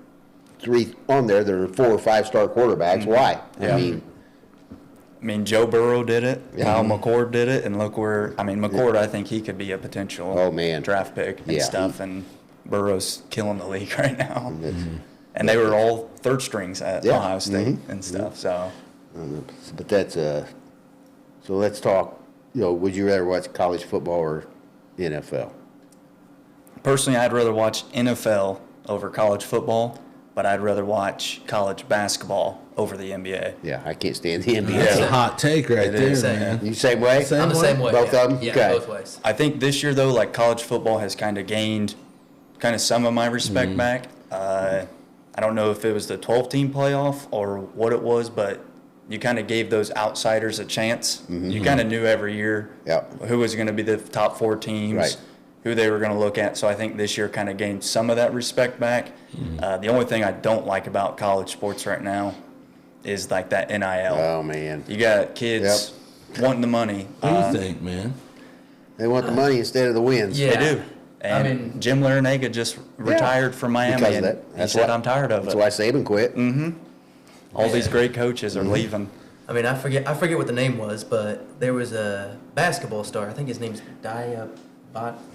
on there that are 4 or 5 star quarterbacks. Why? Yeah. I mean, Joe Burrow did it. Yeah. Kyle McCord did it, and look where. McCord, I think he could be a potential Oh, man. draft pick and Yeah. stuff. And Burrow's killing the league right now. that's- And they were all third strings at Yeah. Ohio State Mhm. and stuff. So but that's so let's talk. Would you rather watch college football or NFL? personally, I'd rather watch NFL over college football, but I'd rather watch college basketball over the NBA. Yeah, I can't stand the NBA. That's a hot take right It there, is. man. You same way? Same I'm the way? same way. Both yeah. of 'em? Yeah, Okay. both ways. I think this year, though, like college football has kind of gained kind of some of my respect back. I don't know if it was the 12-team playoff or what it was, but you kind of gave those outsiders a chance. You kind of knew every year Yep. who was going to be the top 4 teams, Right. who they were going to look at. So I think this year kind of gained some of that respect back. The only thing I don't like about college sports right now is like that NIL. Oh man, You got kids wanting the money. What do you think, man? they want the money instead of the wins. Yeah. They do. And mean- Jim Larinaga just retired from Miami, Because of and that. he That's said, why- "I'm tired of That's it." why Saban quit. All these great coaches are leaving. I mean, I forget what the name was, but there was a basketball star. I think his name's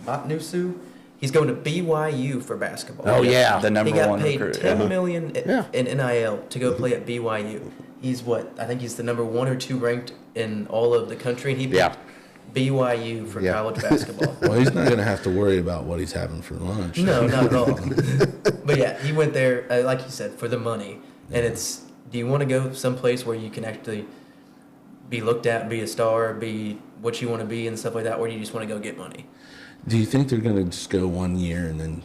Botnusu. He's going to BYU for basketball. Oh, yeah. The number He got one paid recruit. $10 million Yeah. in NIL to go play at BYU. He's I think he's the number 1 or 2 ranked in all of the country, and he Yeah. picked BYU for Yeah. college basketball. Well, he's not going to have to worry about what he's having for lunch. No, not at all. But yeah, he went there, like you said, for the money. And do you want to go someplace where you can actually be looked at, be a star, be what you want to be and stuff like that, or do you just want to go get money? Do you think they're going to just go 1 year and then?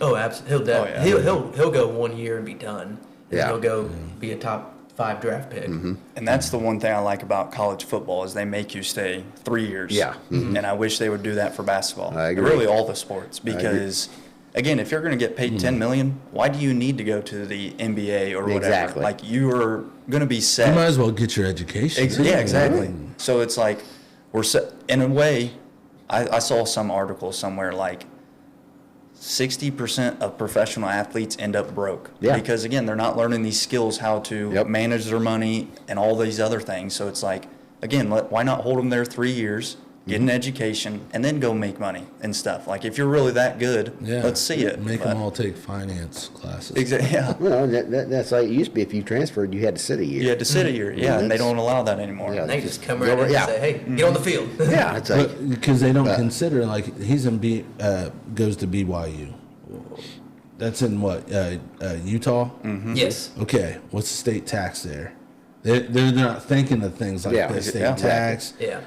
Oh, absolutely. yeah. He'll go 1 year and be done. And Yeah. he'll go be a top 5 draft pick. And that's the one thing I like about college football is they make you stay 3 years. Yeah. And I wish they would do that for basketball. I And agree. really all the sports, because again, if you're going to get paid $10 million, why do you need to go to the NBA or whatever? Exactly. Like you are going to be set. You might as well get your education. Yeah, exactly. So it's like we're set in a way. I saw some article somewhere like 60% of professional athletes end up broke. Yeah. Because again, they're not learning these skills, how to Yep. manage their money and all these other things. So it's like, again, why not hold them there 3 years, get an education, and then go make money and stuff. Like if you're really that good, Yeah. let's see it. Make But- them all take finance classes. Exactly. Yeah. Well, that's like it used to be. If you transferred, you had to sit a year. You had to sit a year. Yeah, and they That's- don't allow that anymore. Yeah. They just come Go right in right- and yeah. say, hey, get on the field. Yeah, it's like But because they don't consider, like, he's in goes to BYU. That's in what, Utah? Yes. Okay, what's the state tax there? They're not thinking of things like Yeah, the state yeah. tax. Yeah.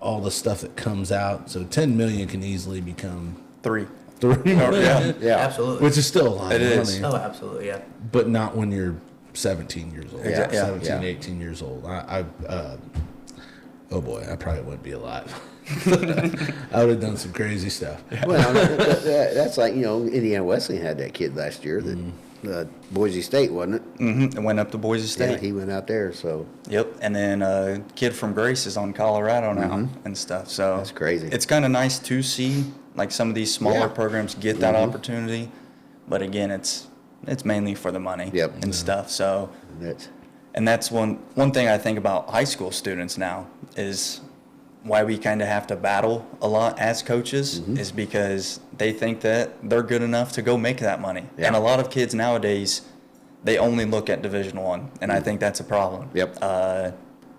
All the stuff that comes out. So 10 million can easily become 3. 3 million, Yeah. yeah. Absolutely. which is still a lot It of is. money, Oh, absolutely, yeah. but not when you're 17 years old. Yeah, 17, yeah. 18 years old. Oh boy, I probably wouldn't be alive. I would have done some crazy stuff. Well, that's like Indiana Wesleyan had that kid last year. That Boise State, wasn't it? And went up to Boise State. Yeah, he went out there. So Yep, and then a kid from Grace is on Colorado now and stuff. So That's crazy. It's kind of nice to see like some of these smaller Yeah. programs get that opportunity, but again, it's mainly for the money Yep. and stuff. So, that's and that's one thing I think about high school students now is why we kind of have to battle a lot as coaches is because they think that they're good enough to go make that money, Yeah. and a lot of kids nowadays they only look at Division I, and I think that's a problem. Yep.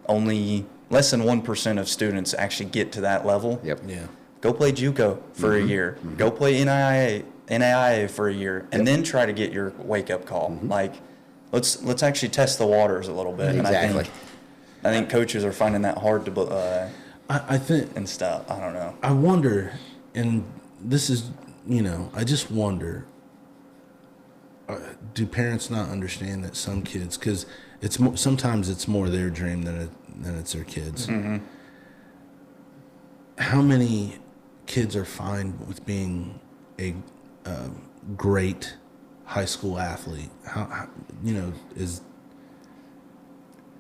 Only less than 1% of students actually get to that level. yep. Yeah. Go play JUCO for a year. Go play NAIA for a year, and then try to get your wake up call. Like, let's actually test the waters a little bit. Exactly. And I think coaches are finding that hard to I think and stuff. I don't know. I wonder, and this is, I just wonder, do parents not understand that some kids, because sometimes it's more their dream than it's their kids. How many kids are fine with being a great high school athlete? How you know, is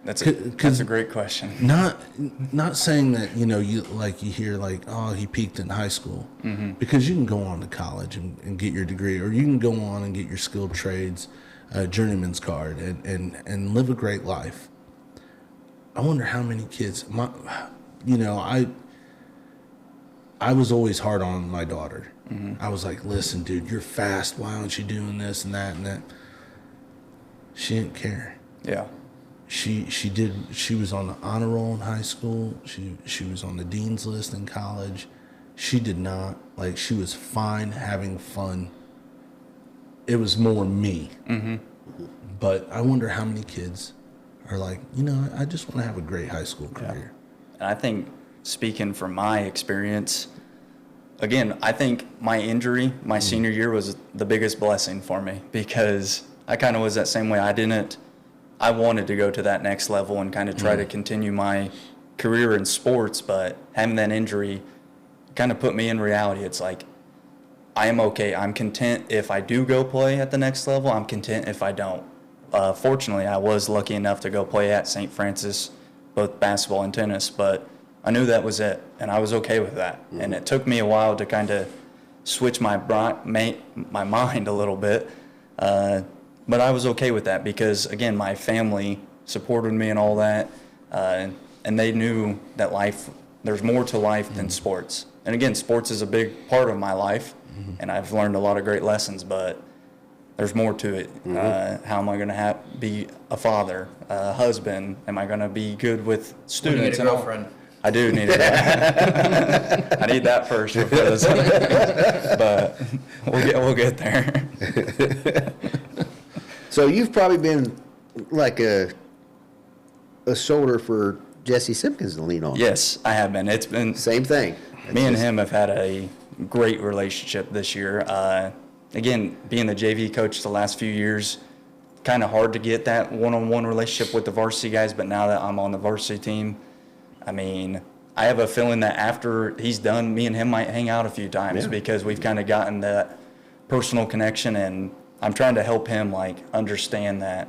That's a great question. not saying that, you know, you hear like, oh, he peaked in high school, because you can go on to college and get your degree, or you can go on and get your skilled trades journeyman's card and live a great life. I wonder how many kids, I was always hard on my daughter. I was like, listen, dude, you're fast. Why aren't you doing this and that and that? She didn't care. Yeah. She was on the honor roll in high school. She was on the dean's list in college. She did not, she was fine having fun. It was more me. But I wonder how many kids are like, I just want to have a great high school career. And I think, speaking from my experience, again, I think my injury my senior year was the biggest blessing for me, because I kind of was that same way. I wanted to go to that next level and kind of try to continue my career in sports, but having that injury kind of put me in reality. It's like, I am okay. I'm content if I do go play at the next level. I'm content if I don't. Fortunately, I was lucky enough to go play at St. Francis, both basketball and tennis, but I knew that was it, and I was okay with that. And it took me a while to kind of switch my mind a little bit, but I was okay with that because, again, my family supported me and all that, and they knew that there's more to life than sports. And again, sports is a big part of my life, and I've learned a lot of great lessons, but there's more to it. How am I going to be a father, a husband? Am I going to be good with students? You need a girlfriend. I do need it. I need that first, because, but we'll get there. So you've probably been like a shoulder for Jesse Simpkins to lean on. Yes, I have been. It's been Same thing. me and him have had a great relationship this year. Again, being the JV coach the last few years, kind of hard to get that one-on-one relationship with the varsity guys, but now that I'm on the varsity team, I mean, I have a feeling that after he's done, me and him might hang out a few times because we've kind of gotten that personal connection, and I'm trying to help him understand that,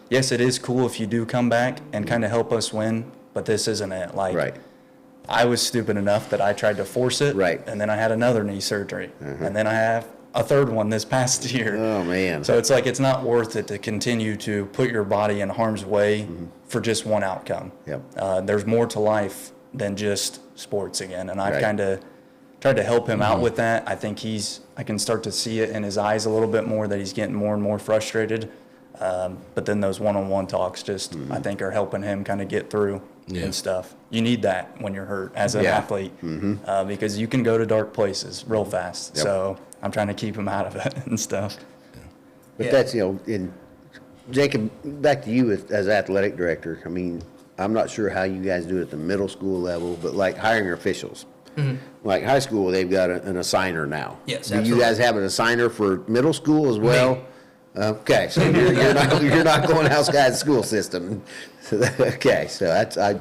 yes, it is cool if you do come back and kind of help us win, but this isn't it. Right. I was stupid enough that I tried to force it, Right. and then I had another knee surgery, and then I have a third one this past year. Oh, man. So it's it's not worth it to continue to put your body in harm's way for just one outcome. Yep. There's more to life than just sports again, and I've Right. kind of tried to help him out with that. I think I can start to see it in his eyes a little bit more, that he's getting more and more frustrated. But then those one-on-one talks I think are helping him kind of get through and stuff. You need that when you're hurt as an athlete, because you can go to dark places real fast. Yep. So I'm trying to keep him out of it and stuff. But that's, in Jacob, back to you as athletic director. I mean, I'm not sure how you guys do it at the middle school level, but hiring officials. Like high school, they've got an assigner now. Yes, Do absolutely. you guys have an assigner for middle school as well? Okay, so you're not going outside the school system. Okay, so I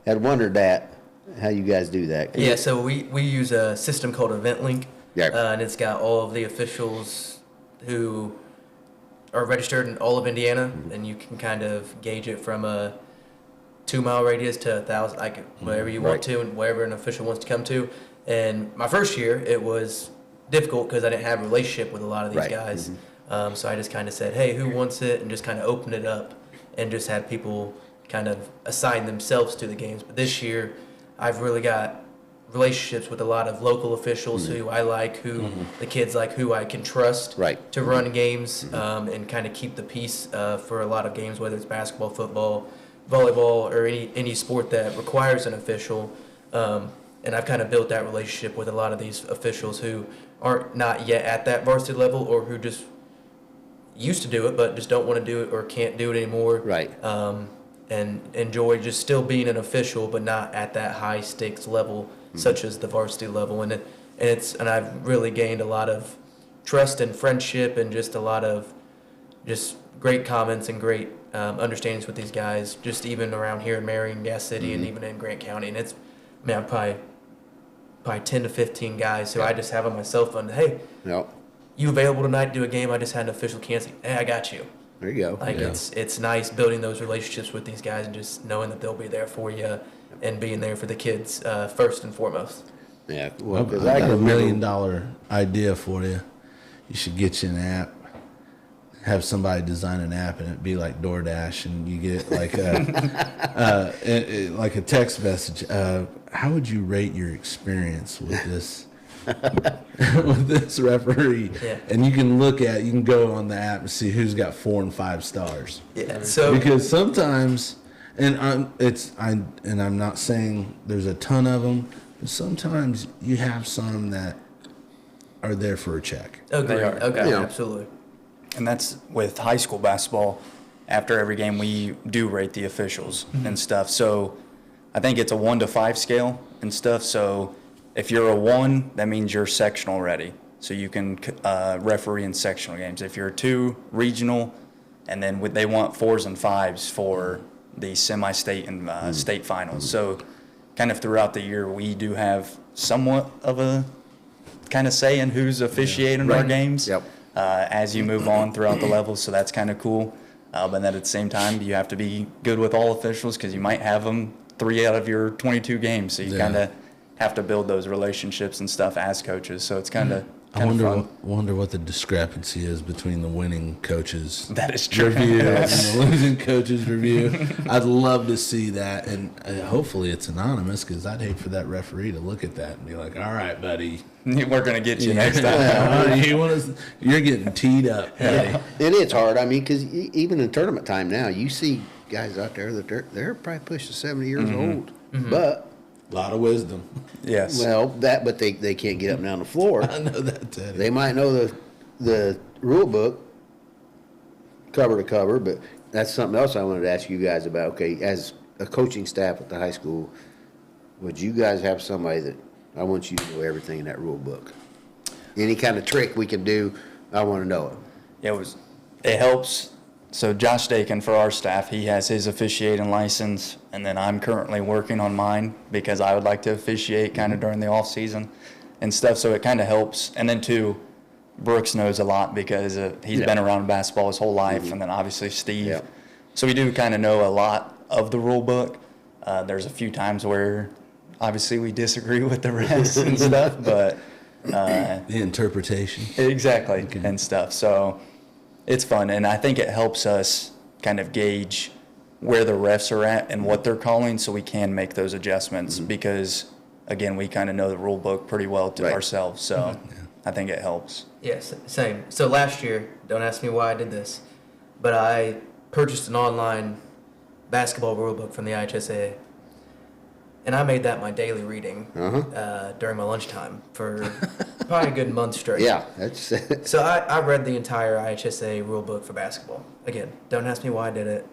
had wondered that, how you guys do that. Yeah, so we use a system called EventLink, Yeah. and it's got all of the officials who are registered in all of Indiana, and you can kind of gauge it from a 2-mile radius to 1,000, wherever you want to, and wherever an official wants to come to. And my first year, it was difficult because I didn't have a relationship with a lot of these Right. guys. So I just kind of said, hey, who wants it? And just kind of opened it up and just had people kind of assign themselves to the games. But this year, I've really got relationships with a lot of local officials who I like, who the kids like, who I can trust Right. to run games and kind of keep the peace for a lot of games, whether it's basketball, football, volleyball, or any sport that requires an official. And I've kind of built that relationship with a lot of these officials who aren't not yet at that varsity level, or who just used to do it but just don't want to do it or can't do it anymore. Right. And enjoy just still being an official, but not at that high stakes level, such as the varsity level. And I've really gained a lot of trust and friendship, and just a lot of just great comments and great understandings with these guys, just even around here in Marion, Gas City, and even in Grant County. And I'm probably 10 to 15 guys who I just have on my cell phone. Hey, No. you available tonight to do a game? I just had an official cancel. Hey, I got you. There you go. Like, it's nice building those relationships with these guys and just knowing that they'll be there for you and being there for the kids first and foremost. Yeah. Well, I've because got I can $1 remember. million idea for you. You should get you an app. Have somebody design an app and it be like DoorDash, and you get like a like a text message. How would you rate your experience with this with this referee? Yeah. And you can go on the app and see who's got 4 and 5 stars. Yeah. So Because sometimes, and I'm not saying there's a ton of them, but sometimes you have some that are there for a check. agreed. They are. Okay, Yeah. absolutely. And that's with high school basketball. After every game, we do rate the officials and stuff. So I think it's a 1 to 5 scale and stuff. So if you're a 1, that means you're sectional ready. So you can referee in sectional games. If you're a 2, regional, and then they want 4s and 5s for the semi-state and state finals. So kind of throughout the year, we do have somewhat of a kind of say in who's officiating our games. Yep. As you move on throughout the levels, so that's kind of cool. But then at the same time, you have to be good with all officials because you might have them 3 out of your 22 games. So you kind of have to build those relationships and stuff as coaches. So it's kind of I fun. wonder what the discrepancy is between the winning coaches That is true. review and the losing coaches review. I'd love to see that, and hopefully it's anonymous, because I'd hate for that referee to look at that and be like, "All right, buddy, We're gonna get you next time. you're getting teed up, buddy." And it's hard. I mean, because even in tournament time now, you see guys out there that they're probably pushing 70 years old, but A lot of wisdom. Yes. but they can't get up and down the floor. I know that, Teddy. They might know the rule book cover to cover, but that's something else I wanted to ask you guys about. Okay, as a coaching staff at the high school, would you guys have somebody that I want you to know everything in that rule book? Any kind of trick we can do, I want to know it. It helps. So Josh Dakin, for our staff, he has his officiating license, and then I'm currently working on mine because I would like to officiate kind of during the off season and stuff. So it kind of helps. And then too, Brooks knows a lot because he's been around basketball his whole life, and then obviously Steve. Yeah. So we do kind of know a lot of the rule book. There's a few times where obviously we disagree with the refs and stuff, but The interpretation. exactly and stuff. So it's fun, and I think it helps us kind of gauge where the refs are at and what they're calling, so we can make those adjustments because, again, we kind of know the rule book pretty well to Right. ourselves. So I think it helps. Yes, same. So last year, don't ask me why I did this, but I purchased an online basketball rulebook from the IHSA, and I made that my daily reading during my lunchtime for probably a good month straight. Yeah, that's So I read the entire IHSA rulebook for basketball. Again, don't ask me why I did it.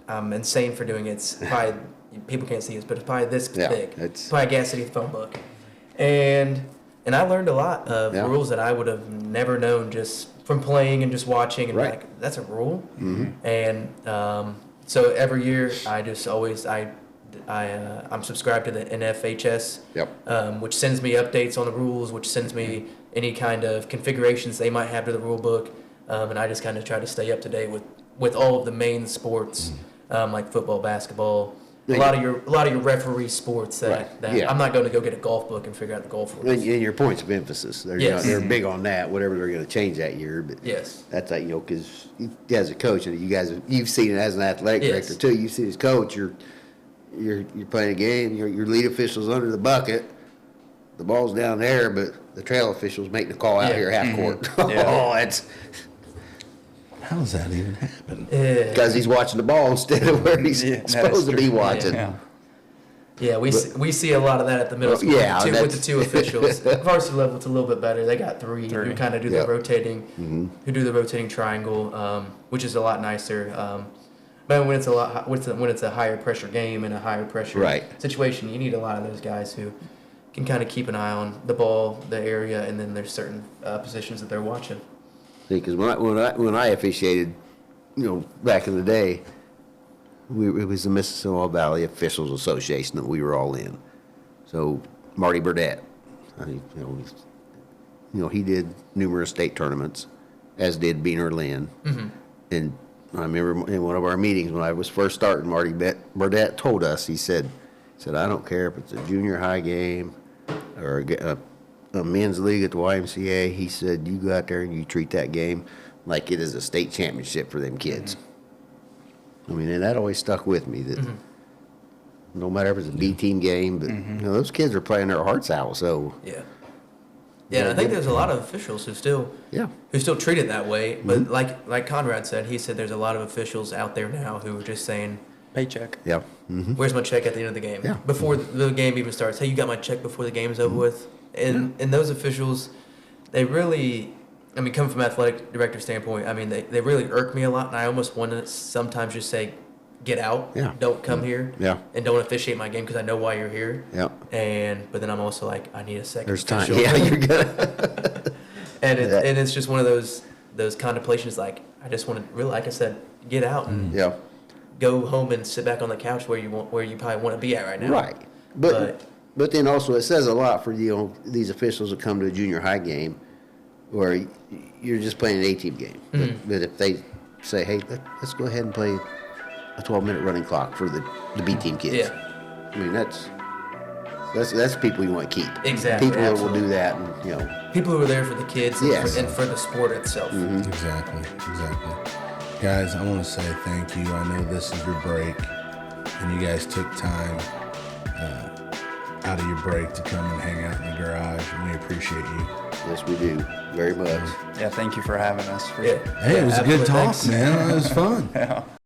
I'm insane for doing it. It's probably, people can't see this, but it's probably this Yeah, thick. it's- Probably a Gas City phone book. And I learned a lot of Yeah. rules that I would have never known just from playing and just watching and Right. like, that's a rule. And so every year I just always, I'm subscribed to the NFHS, Yep. which sends me updates on the rules, which sends me any kind of configurations they might have to the rule book, and I just kind of try to stay up to date with all of the main sports, like football, basketball, a lot of your referee sports that, Right. that Yeah. I'm not going to go get a golf book and figure out the golf rules. And your points of emphasis, they're Yes. they're big on that. Whatever they're going to change that year, but Yes. that's like because as a coach, and you guys you've seen it as an athletic Yes. director too. You've seen as coach, you're playing a game. Your lead official's under the bucket. The ball's down there, but the trail official's making the call out Yeah. here half court. Yeah. Oh, that's How does that even happen? Yeah. because he's watching the ball instead of where he's Yeah, that is supposed to be true. watching. Yeah. Yeah, we see a lot of that at the middle school yeah, with the two officials. Varsity level, it's a little bit better. They got three who kind of do Yep. the rotating, who do the rotating triangle, which is a lot nicer. But when it's a higher pressure game and a higher pressure Right. situation, you need a lot of those guys who can kind of keep an eye on the ball, the area, and then there's certain positions that they're watching. Because when I officiated, back in the day, it was the Mississippi Valley Officials Association that we were all in. So Marty Burdett, he did numerous state tournaments, as did Beaner Lynn. And I remember in one of our meetings when I was first starting, Marty Burdett told us, he said, I don't care if it's a junior high game or a men's league at the YMCA. He said, you go out there and you treat that game like it is a state championship for them kids. I mean, and that always stuck with me, that no matter if it's a B team game, but those kids are playing their hearts out. So Yeah. Yeah, and I think there's a lot of officials who still treat it that way. But like Conrad said, he said there's a lot of officials out there now who are just saying, Paycheck. yeah, "Where's my check at the end of the game?" Yeah. Before the game even starts, "Hey, you got my check before the game's over with?" And those officials, they really, I mean, coming from an athletic director standpoint, I mean, they really irk me a lot, and I almost want to sometimes just say, "Get out! Yeah. Don't come here! Yeah. And don't officiate my game because I know why you're here." yeah. But then I'm also like, I need a second. There's time. official. Yeah, you're good. And it's just one of those contemplations. Like, I just want to really, like I said, get out and Yeah, go home and sit back on the couch where you probably want to be at right now. right. But then also it says a lot for these officials that come to a junior high game where you're just playing an A-team game. But if they say, hey, let's go ahead and play a 12-minute running clock for the B-team kids. Yeah. I mean, that's people you want to keep. Exactly, People that will absolutely. do that, and People who are there for the kids Yes. and for the sport itself. Exactly. Guys, I want to say thank you. I know this is your break, and you guys took time out of your break to come and hang out in the garage, and we appreciate you. yes, we do very much. Yeah, thank you for having us. Yeah. Hey, it was a good absolutely. talk, Thanks. man. It was fun.